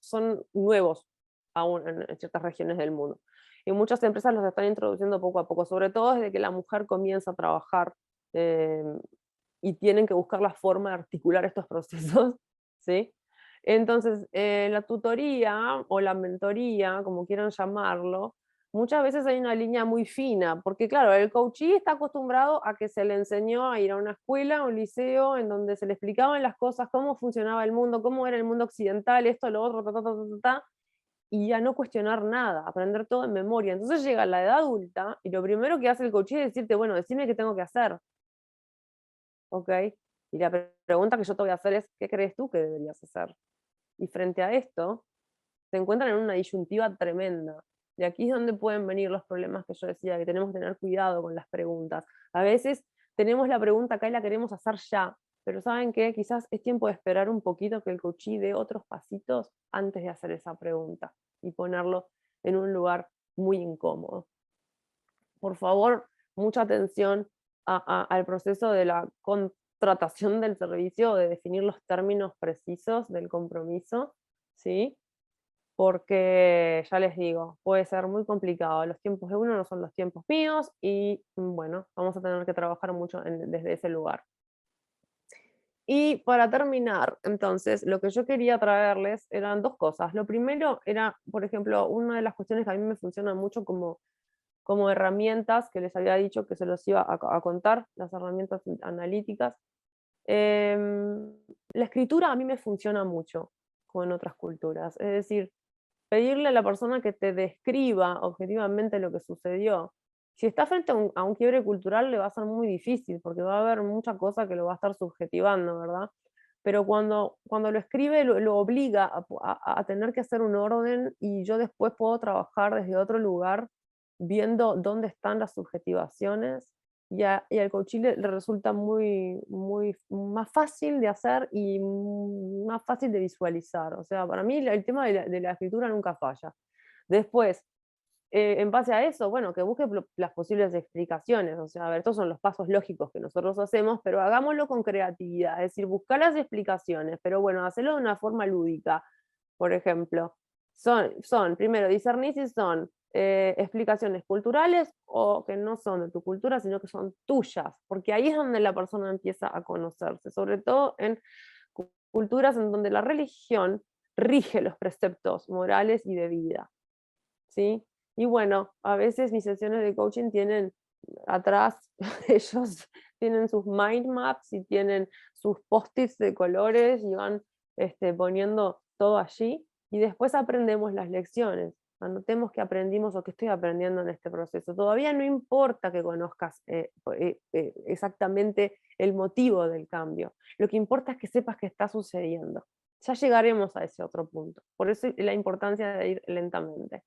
son nuevos aún en ciertas regiones del mundo. Y muchas empresas los están introduciendo poco a poco, sobre todo desde que la mujer comienza a trabajar y tienen que buscar la forma de articular estos procesos, ¿sí? Entonces, la tutoría o la mentoría, como quieran llamarlo, muchas veces hay una línea muy fina, porque claro, el coachee está acostumbrado a que se le enseñó a ir a una escuela, a un liceo, en donde se le explicaban las cosas, cómo funcionaba el mundo, cómo era el mundo occidental, esto, lo otro, y a no cuestionar nada, aprender todo en memoria. Entonces llega la edad adulta y lo primero que hace el coachee es decirte, bueno, decime qué tengo que hacer. ¿Ok? Y la pregunta que yo te voy a hacer es, ¿qué crees tú que deberías hacer? Y frente a esto, se encuentran en una disyuntiva tremenda. Y aquí es donde pueden venir los problemas que yo decía, que tenemos que tener cuidado con las preguntas. A veces tenemos la pregunta acá y la queremos hacer ya, pero ¿saben qué? Quizás es tiempo de esperar un poquito que el coachee dé otros pasitos antes de hacer esa pregunta y ponerlo en un lugar muy incómodo. Por favor, mucha atención al proceso de la contratación del servicio, de definir los términos precisos del compromiso, ¿sí? Porque ya les digo, puede ser muy complicado. Los tiempos de uno no son los tiempos míos y bueno, vamos a tener que trabajar mucho desde ese lugar. Y para terminar, entonces, lo que yo quería traerles eran dos cosas. Lo primero era, por ejemplo, una de las cuestiones que a mí me funciona mucho como herramientas, que les había dicho que se los iba a contar, las herramientas analíticas. La escritura a mí me funciona mucho, como en otras culturas. Es decir, pedirle a la persona que te describa objetivamente lo que sucedió. Si está frente a un quiebre cultural le va a ser muy difícil, porque va a haber mucha cosa que lo va a estar subjetivando, ¿verdad? Pero cuando lo escribe lo obliga a tener que hacer un orden y yo después puedo trabajar desde otro lugar viendo dónde están las subjetivaciones y al coaching le resulta muy más fácil de hacer y más fácil de visualizar. O sea, para mí el tema de la escritura nunca falla. Después, en base a eso, bueno, que busque las posibles explicaciones. O sea, a ver, estos son los pasos lógicos que nosotros hacemos, pero hagámoslo con creatividad. Es decir, buscar las explicaciones, pero bueno, hacerlo de una forma lúdica. Por ejemplo, primero, discernir si son explicaciones culturales o que no son de tu cultura, sino que son tuyas, porque ahí es donde la persona empieza a conocerse, sobre todo en culturas en donde la religión rige los preceptos morales y de vida, ¿sí? Y bueno, a veces mis sesiones de coaching tienen atrás, ellos tienen sus mind maps y tienen sus post-its de colores y van poniendo todo allí, y después aprendemos las lecciones. Anotemos que aprendimos o que estoy aprendiendo en este proceso. Todavía no importa que conozcas exactamente el motivo del cambio. Lo que importa es que sepas que está sucediendo. Ya llegaremos a ese otro punto. Por eso la importancia de ir lentamente.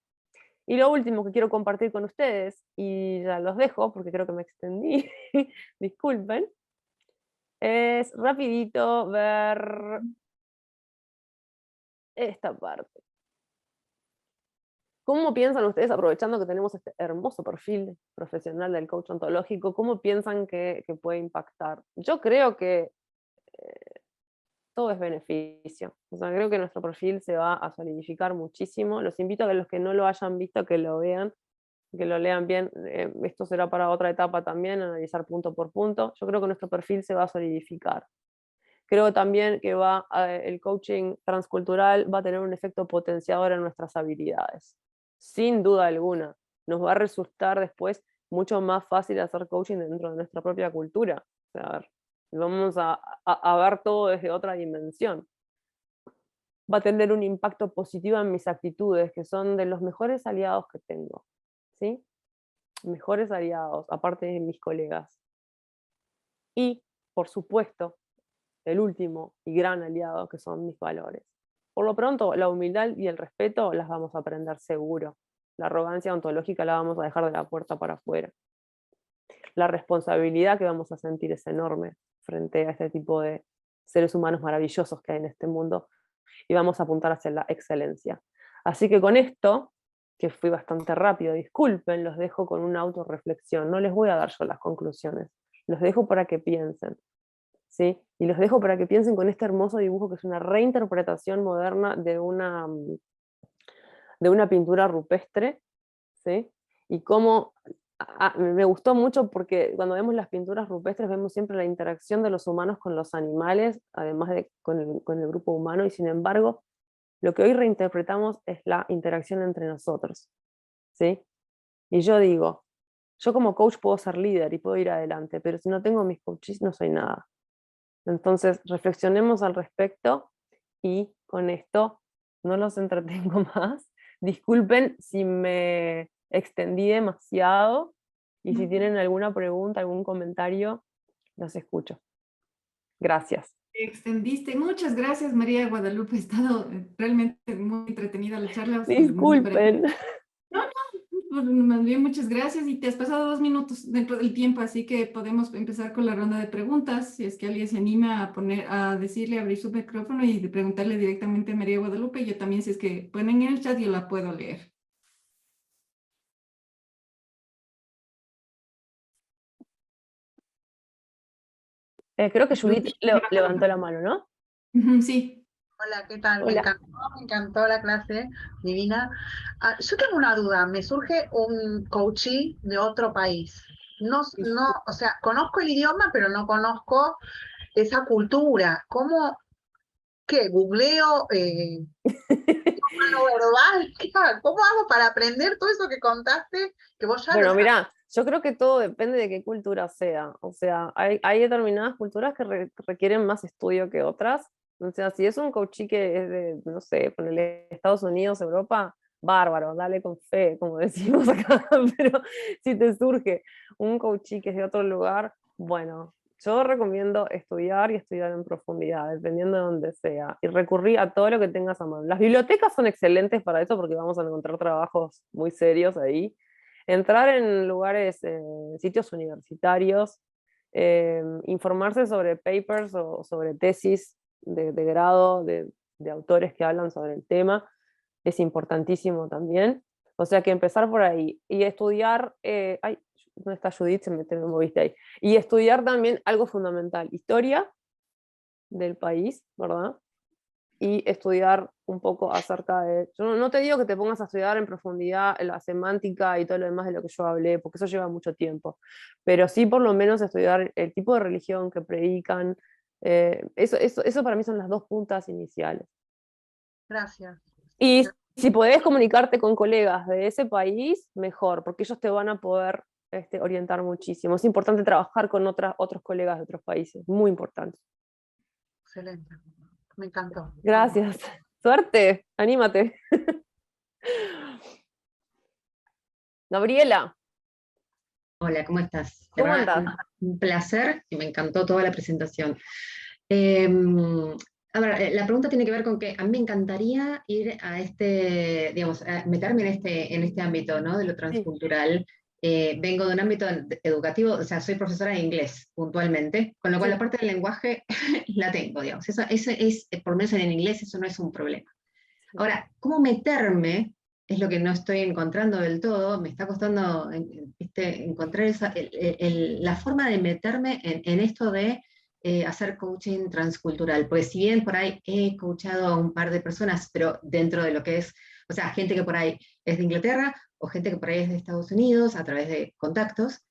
Y lo último que quiero compartir con ustedes, y ya los dejo porque creo que me extendí, disculpen, es rapidito ver esta parte. ¿Cómo piensan ustedes, aprovechando que tenemos este hermoso perfil profesional del coach ontológico, cómo piensan que puede impactar? Yo creo que todo es beneficio. O sea, creo que nuestro perfil se va a solidificar muchísimo. Los invito a que los que no lo hayan visto, que lo vean, que lo lean bien. Esto será para otra etapa también, analizar punto por punto. Yo creo que nuestro perfil se va a solidificar. Creo también que el coaching transcultural va a tener un efecto potenciador en nuestras habilidades. Sin duda alguna. Nos va a resultar después mucho más fácil hacer coaching dentro de nuestra propia cultura. O sea, vamos a ver todo desde otra dimensión. va a tener un impacto positivo en mis actitudes, que son de los mejores aliados que tengo, ¿sí? Mejores aliados, aparte de mis colegas. Y, por supuesto, el último y gran aliado, que son mis valores. Por lo pronto, la humildad y el respeto las vamos a aprender seguro. La arrogancia ontológica la vamos a dejar de la puerta para afuera. La responsabilidad que vamos a sentir es enorme frente a este tipo de seres humanos maravillosos que hay en este mundo, y vamos a apuntar hacia la excelencia. Así que con esto, que fui bastante rápido, disculpen, los dejo con una autorreflexión, no les voy a dar yo las conclusiones, los dejo para que piensen, ¿sí? Y los dejo para que piensen con este hermoso dibujo que es una reinterpretación moderna de una pintura rupestre, ¿sí? Y cómo me gustó mucho porque cuando vemos las pinturas rupestres vemos siempre la interacción de los humanos con los animales, además de con el grupo humano, y sin embargo, lo que hoy reinterpretamos es la interacción entre nosotros, ¿sí? Y yo digo, yo como coach puedo ser líder y puedo ir adelante, pero si no tengo mis coaches no soy nada. Entonces, reflexionemos al respecto y con esto no los entretengo más. Disculpen si me extendí demasiado y si tienen alguna pregunta, algún comentario, los escucho. Gracias. Extendiste. Muchas gracias, María Guadalupe. Ha estado realmente muy entretenida la charla. Disculpen. Pues, más bien, muchas gracias, y te has pasado 2 minutos dentro del tiempo, así que podemos empezar con la ronda de preguntas. Si es que alguien se anima a decirle, abrir su micrófono y de preguntarle directamente a María Guadalupe. Yo también, si es que ponen en el chat, yo la puedo leer. Creo que Judith levantó la mano, ¿no? Ujú, sí. Hola, ¿qué tal? Hola. Me encantó la clase, divina. Yo tengo una duda, me surge un coachee de otro país. O sea, conozco el idioma, pero no conozco esa cultura. ¿Qué? ¿Googleo lo verbal? ¿Cómo hago para aprender todo eso que contaste? Que vos ya Bueno, lo mira, yo creo que todo depende de qué cultura sea. O sea, hay determinadas culturas que requieren más estudio que otras. O sea, si es un coachí que es de, no sé, ponele Estados Unidos, Europa, bárbaro, dale con fe, como decimos acá. Pero si te surge un coachí que es de otro lugar, bueno, yo recomiendo estudiar y estudiar en profundidad, dependiendo de donde sea. Y recurrir a todo lo que tengas a mano. Las bibliotecas son excelentes para eso porque vamos a encontrar trabajos muy serios ahí. Entrar en lugares, sitios universitarios, informarse sobre papers o sobre tesis de grado de autores que hablan sobre el tema, es importantísimo también. O sea que empezar por ahí y estudiar, ay, ¿dónde está Judith? Me moviste ahí. Y estudiar también algo fundamental, historia del país, ¿verdad? Y estudiar un poco acerca de... Yo no te digo que te pongas a estudiar en profundidad la semántica y todo lo demás de lo que yo hablé, porque eso lleva mucho tiempo, pero sí por lo menos estudiar el tipo de religión que predican. Eso para mí son las 2 puntas iniciales. Gracias. Y si podés comunicarte con colegas de ese país, mejor, porque ellos te van a poder orientar muchísimo. Es importante trabajar con otros colegas de otros países, muy importante. Excelente. Me encantó. Gracias. Suerte, anímate. Gabriela. Hola, ¿cómo estás? ¿Cómo De verdad, andás? un placer y me encantó toda la presentación. A ver, la pregunta tiene que ver con que a mí me encantaría ir a digamos, a meterme en este ámbito, ¿no? De lo transcultural. Vengo de un ámbito educativo, o sea, soy profesora de inglés puntualmente, con lo cual la parte del lenguaje la tengo, digamos. Eso es, por lo menos en el inglés, eso no es un problema. Ahora, ¿cómo meterme? Es lo que no estoy encontrando del todo, me está costando encontrar la forma de meterme en esto de hacer coaching transcultural, pues si bien por ahí he coachado a un par de personas, pero dentro de lo que es, o sea, gente que por ahí es de Inglaterra o gente que por ahí es de Estados Unidos a través de contactos,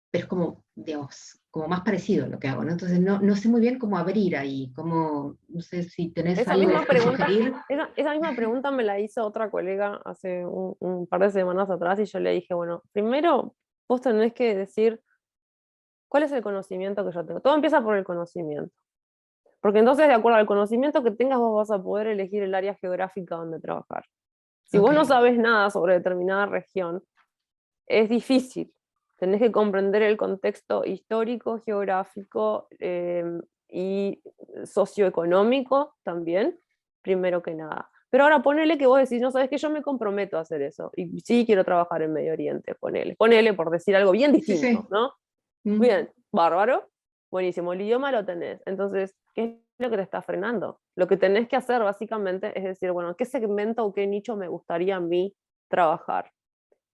pero es como, digamos, como más parecido lo que hago, ¿no? Entonces no sé muy bien cómo abrir ahí, no sé si tenés algo que sugerir. Esa misma pregunta me la hizo otra colega hace un par de semanas atrás y yo le dije, bueno, primero vos tenés que decir cuál es el conocimiento que yo tengo. Todo empieza por el conocimiento. Porque entonces, de acuerdo al conocimiento que tengas, vos vas a poder elegir el área geográfica donde trabajar. Si vos no Ok. sabes nada sobre determinada región, es difícil. Tenés que comprender el contexto histórico, geográfico y socioeconómico también, primero que nada. Pero ahora ponele que vos decís, no sabes que yo me comprometo a hacer eso. Y sí quiero trabajar en Medio Oriente, ponele por decir algo bien Sí, distinto, sí. ¿no? Mm. Bien, bárbaro, buenísimo, el idioma lo tenés. Entonces, ¿qué es lo que te está frenando? Lo que tenés que hacer básicamente es decir, bueno, ¿qué segmento o qué nicho me gustaría a mí trabajar?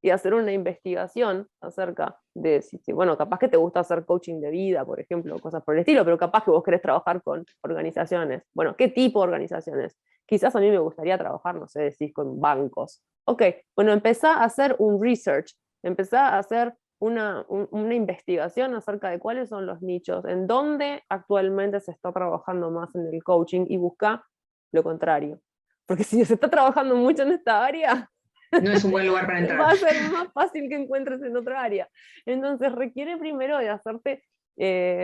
Y hacer una investigación acerca de si, bueno, capaz que te gusta hacer coaching de vida, por ejemplo, cosas por el estilo, pero capaz que vos querés trabajar con organizaciones. Bueno, ¿qué tipo de organizaciones? Quizás a mí me gustaría trabajar, no sé, decís, con bancos. Ok, bueno, empezá a hacer un research, empezá a hacer una investigación acerca de cuáles son los nichos, en dónde actualmente se está trabajando más en el coaching y busca lo contrario. Porque si se está trabajando mucho en esta área, No es un buen lugar para entrar. va a ser más fácil que encuentres en otra área. Entonces requiere primero de hacerte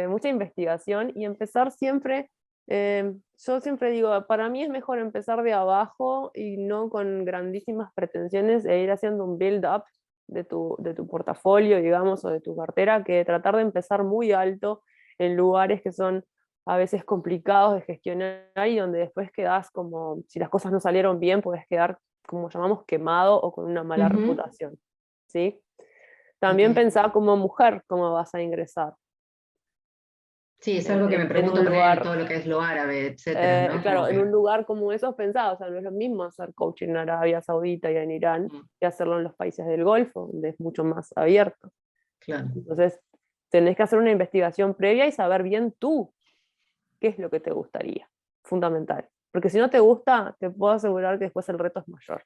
mucha investigación y empezar siempre, yo siempre digo, para mí es mejor empezar de abajo y no con grandísimas pretensiones e ir haciendo un build-up de tu portafolio, digamos, o de tu cartera, que tratar de empezar muy alto en lugares que son a veces complicados de gestionar y donde después quedás como, si las cosas no salieron bien, puedes quedar, como llamamos, quemado o con una mala Ujú. reputación, ¿sí? También Ok. pensá como mujer cómo vas a ingresar Sí, es algo que me en pregunto un por ahí en lugar, todo lo que es lo árabe, etcétera, ¿no? claro, Como en que... un lugar como esos pensá, o sea, no es lo mismo hacer coaching en Arabia Saudita y en Irán Mm, que hacerlo en los países del Golfo, donde es mucho más abierto. claro. Entonces, tenés que hacer una investigación previa y saber bien tú qué es lo que te gustaría, fundamental. Porque si no te gusta, te puedo asegurar que después el reto es mayor,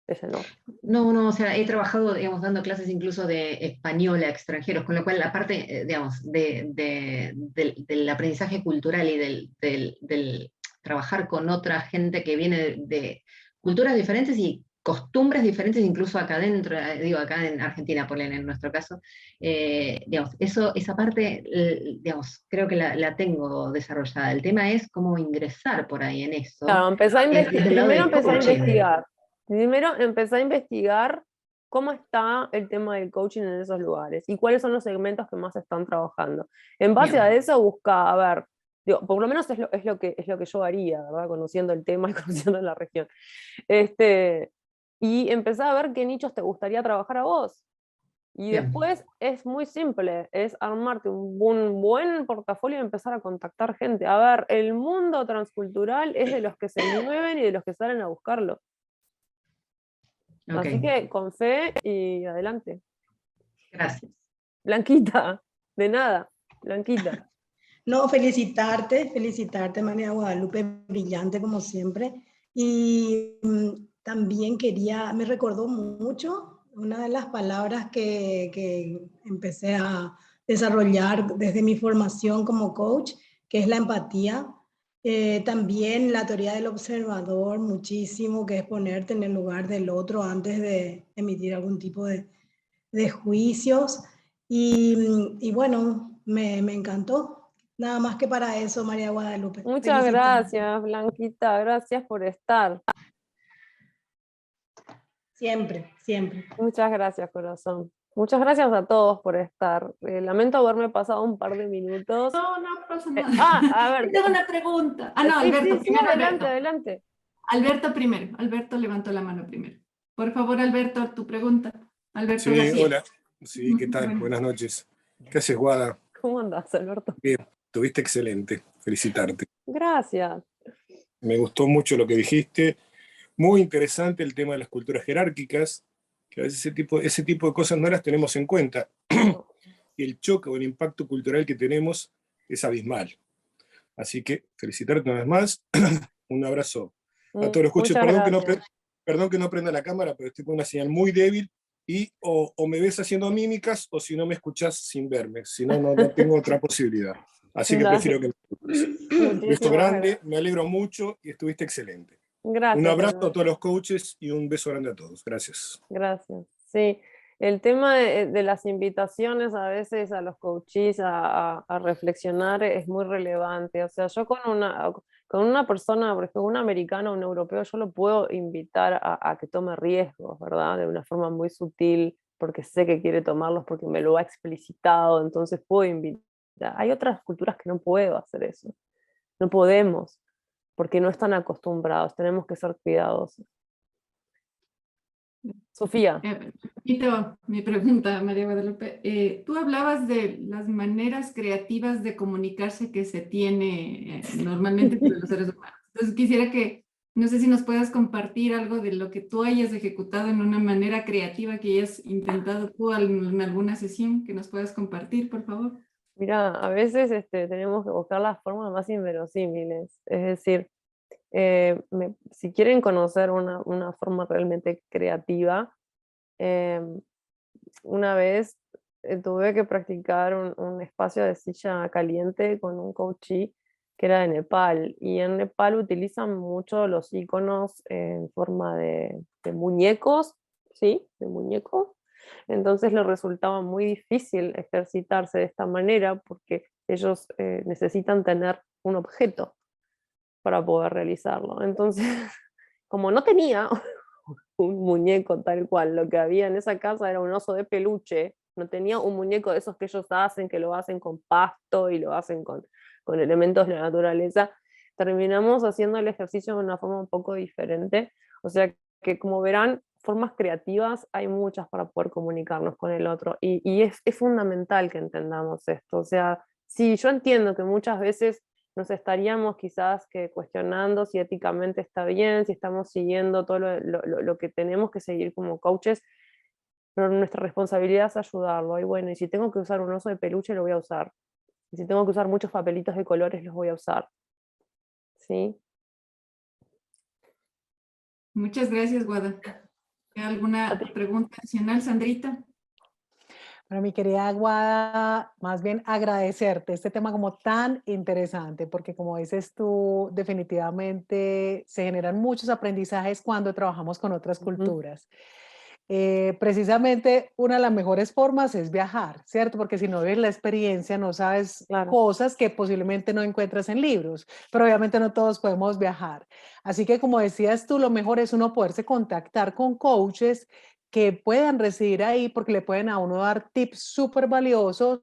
es enorme. No, o sea, he trabajado, digamos, dando clases incluso de español a extranjeros, con lo cual la parte, digamos, del aprendizaje cultural y del trabajar con otra gente que viene de culturas diferentes y costumbres diferentes, incluso acá adentro, digo, acá en Argentina, por en nuestro caso, digamos, esa parte, digamos, creo que la tengo desarrollada. El tema es cómo ingresar por ahí en eso, Claro, desde el lado primero del empezá a coaching. investigar. Primero empezá a investigar cómo está el tema del coaching en esos lugares y cuáles son los segmentos que más están trabajando. En base a Bien. eso busca, a ver, digo, por lo menos es lo que yo haría, ¿verdad? Conociendo el tema y conociendo la región. Y empezá a ver qué nichos te gustaría trabajar a vos. Y Bien. después es muy simple, es armarte un buen portafolio y empezar a contactar gente. A ver, el mundo transcultural es de los que se mueven y de los que salen a buscarlo. Ok, Así que con fe y adelante. gracias. Blanquita, de nada, Blanquita. No, felicitarte, María Guadalupe, brillante como siempre. Y también me recordó mucho una de las palabras que empecé a desarrollar desde mi formación como coach, que es la empatía. También la teoría del observador, muchísimo, que es ponerte en el lugar del otro antes de emitir algún tipo de juicios. Y bueno, me encantó. Nada más que para eso, María Guadalupe. Muchas Felicitarte. gracias, Blanquita, gracias por estar. Siempre, siempre. Muchas gracias, corazón. Muchas gracias a todos por estar. Lamento haberme pasado un par de minutos. No pasa nada. A ver. Yo tengo una pregunta. No, Sí, Alberto, sí, primero adelante, Alberto. adelante. Alberto primero. Alberto levantó la mano primero. Por favor, Alberto, tu pregunta. Alberto Sí, García. hola. Sí, ¿qué tal? Bueno. Buenas noches. ¿Qué haces, Guada? ¿Cómo andás, Alberto? Bien, tuviste excelente. Felicitarte. Gracias. Me gustó mucho lo que dijiste. Muy interesante el tema de las culturas jerárquicas, que a veces ese tipo de cosas no las tenemos en cuenta. Y el choque o el impacto cultural que tenemos es abismal. Así que felicitarte una vez más. Un abrazo a todos los escuchos. Muchas gracias. Perdón que no prenda la cámara, pero estoy con una señal muy débil y o me ves haciendo mímicas o si no me escuchás sin verme. Si no, no tengo otra posibilidad. Así que Dale. prefiero que me escuches. Beso grande, me alegro mucho y estuviste excelente. Gracias. Un abrazo Alberto. a todos los coaches y un beso grande a todos. Gracias. Gracias. Sí. El tema de las invitaciones a veces a los coaches a reflexionar es muy relevante. O sea, yo con una persona, por ejemplo, un americano o un europeo, yo lo puedo invitar a que tome riesgos, ¿verdad? De una forma muy sutil, porque sé que quiere tomarlos, porque me lo ha explicitado, entonces puedo invitar. Hay otras culturas que no puedo hacer eso. No podemos, porque no están acostumbrados, tenemos que ser cuidadosos. Sofía. Repito mi pregunta, María Guadalupe. Tú hablabas de las maneras creativas de comunicarse que se tiene normalmente entre los seres humanos. Entonces quisiera que, no sé si nos puedas compartir algo de lo que tú hayas ejecutado en una manera creativa que hayas intentado tú en alguna sesión que nos puedas compartir, por favor. Mira, a veces tenemos que buscar las formas más inverosímiles. Es decir, si quieren conocer una forma realmente creativa, una vez tuve que practicar un espacio de silla caliente con un coachee que era de Nepal. Y en Nepal utilizan mucho los iconos en forma de muñecos, ¿sí? De muñecos. Entonces les resultaba muy difícil ejercitarse de esta manera porque ellos necesitan tener un objeto para poder realizarlo. Entonces, como no tenía un muñeco tal cual, lo que había en esa casa era un oso de peluche, no tenía un muñeco de esos que ellos hacen, que lo hacen con pasto y lo hacen con elementos de la naturaleza, terminamos haciendo el ejercicio de una forma un poco diferente. O sea que, como verán, formas creativas hay muchas para poder comunicarnos con el otro, y es fundamental que entendamos esto. O sea, sí, yo entiendo que muchas veces nos estaríamos quizás que cuestionando si éticamente está bien, si estamos siguiendo todo lo que tenemos que seguir como coaches, pero nuestra responsabilidad es ayudarlo. Y bueno, y si tengo que usar un oso de peluche, lo voy a usar. Y si tengo que usar muchos papelitos de colores, los voy a usar. ¿Sí? Muchas gracias, Guada. ¿Alguna pregunta adicional, Sandrita? Bueno, mi querida Guada, más bien agradecerte este tema como tan interesante, porque como dices tú, definitivamente se generan muchos aprendizajes cuando trabajamos con otras culturas. Precisamente una de las mejores formas es viajar, ¿cierto? Porque si no ves la experiencia, no sabes cosas que posiblemente no encuentras en libros, pero obviamente no todos podemos viajar. Así que como decías tú, lo mejor es uno poderse contactar con coaches que puedan residir ahí porque le pueden a uno dar tips súper valiosos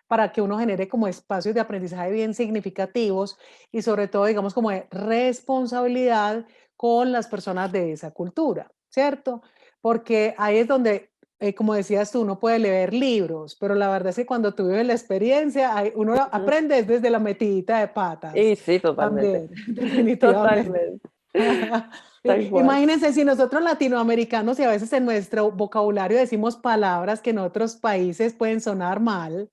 para que uno genere como espacios de aprendizaje bien significativos y sobre todo, digamos, como de responsabilidad con las personas de esa cultura, ¿cierto? Porque ahí es donde, como decías tú, uno puede leer libros, pero la verdad es que cuando tú vives la experiencia, uno aprende desde la metidita de patas. Y sí, totalmente. También, definitivamente. Totalmente. Imagínense si nosotros latinoamericanos y a veces en nuestro vocabulario decimos palabras que en otros países pueden sonar mal.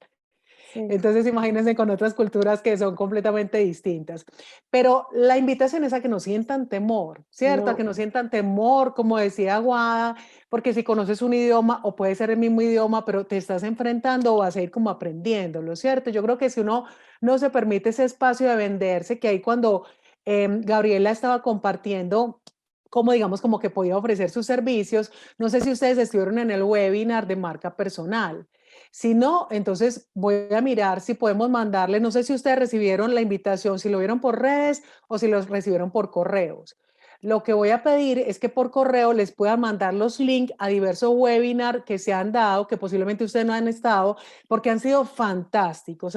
Sí. Entonces imagínense con otras culturas que son completamente distintas. Pero la invitación es a que no sientan temor, ¿cierto? No. A que no sientan temor, como decía Guada, porque si conoces un idioma, o puede ser el mismo idioma, pero te estás enfrentando o vas a ir como aprendiéndolo, ¿cierto? Yo creo que si uno no se permite ese espacio de venderse, que ahí cuando Gabriela estaba compartiendo como digamos como que podía ofrecer sus servicios, no sé si ustedes estuvieron en el webinar de marca personal. Si no, entonces voy a mirar si podemos mandarle, no sé si ustedes recibieron la invitación, si lo vieron por redes o si los recibieron por correos. Lo que voy a pedir es que por correo les puedan mandar los links a diversos webinars que se han dado, que posiblemente ustedes no han estado, porque han sido fantásticos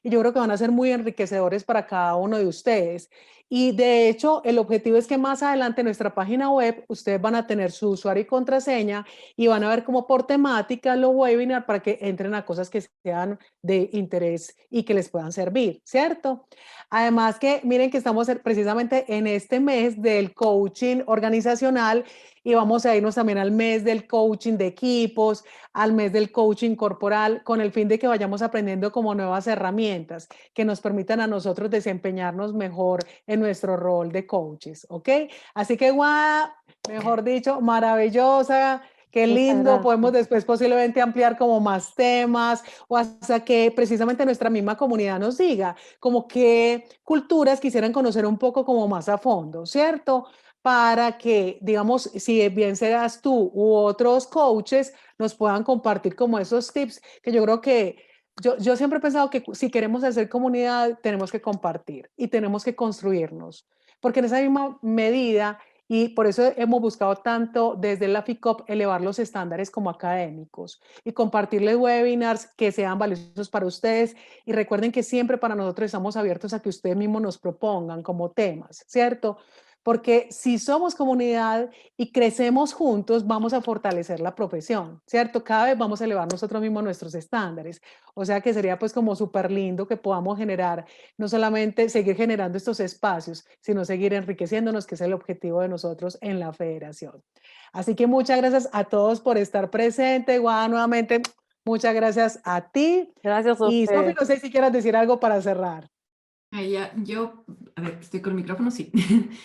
y yo creo que van a ser muy enriquecedores para cada uno de ustedes. Y de hecho, el objetivo es que más adelante en nuestra página web ustedes van a tener su usuario y contraseña y van a ver como por temática los webinars para que entren a cosas que sean de interés y que les puedan servir, ¿cierto? Además que miren que estamos precisamente en este mes del coaching organizacional y vamos a irnos también al mes del coaching de equipos, al mes del coaching corporal, con el fin de que vayamos aprendiendo como nuevas herramientas que nos permitan a nosotros desempeñarnos mejor en nuestro rol de coaches, ¿ok? Así que, Guada, mejor dicho, maravillosa. Qué lindo, podemos después posiblemente ampliar como más temas o hasta que precisamente nuestra misma comunidad nos diga como qué culturas quisieran conocer un poco como más a fondo, ¿cierto? para que, digamos, si bien seas tú u otros coaches, nos puedan compartir como esos tips que yo creo que yo siempre he pensado que si queremos hacer comunidad, tenemos que compartir y tenemos que construirnos, porque en esa misma medida, y por eso hemos buscado tanto desde la FICOP elevar los estándares como académicos y compartirles webinars que sean valiosos para ustedes. Y recuerden que siempre para nosotros estamos abiertos a que ustedes mismos nos propongan como temas, ¿cierto? Porque si somos comunidad y crecemos juntos, vamos a fortalecer la profesión, ¿cierto? Cada vez vamos a elevar nosotros mismos nuestros estándares. O sea que sería pues como súper lindo que podamos generar, no solamente seguir generando estos espacios, sino seguir enriqueciéndonos, que es el objetivo de nosotros en la federación. Así que muchas gracias a todos por estar presentes. Guada, nuevamente, muchas gracias a ti. Gracias a Y Sofi, ustedes. no sé si quieras decir algo para cerrar. Yo, a ver, estoy con el micrófono, sí.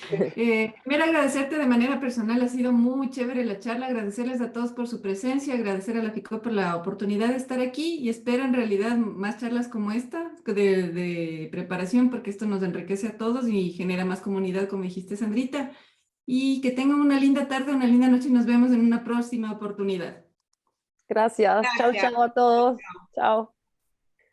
Primero agradecerte de manera personal, ha sido muy chévere la charla, agradecerles a todos por su presencia, agradecer a la FICOP por la oportunidad de estar aquí y espero en realidad más charlas como esta de preparación porque esto nos enriquece a todos y genera más comunidad, como dijiste, Sandrita, y que tengan una linda tarde, una linda noche y nos vemos en una próxima oportunidad. Gracias. Chao, chao a todos. Chao.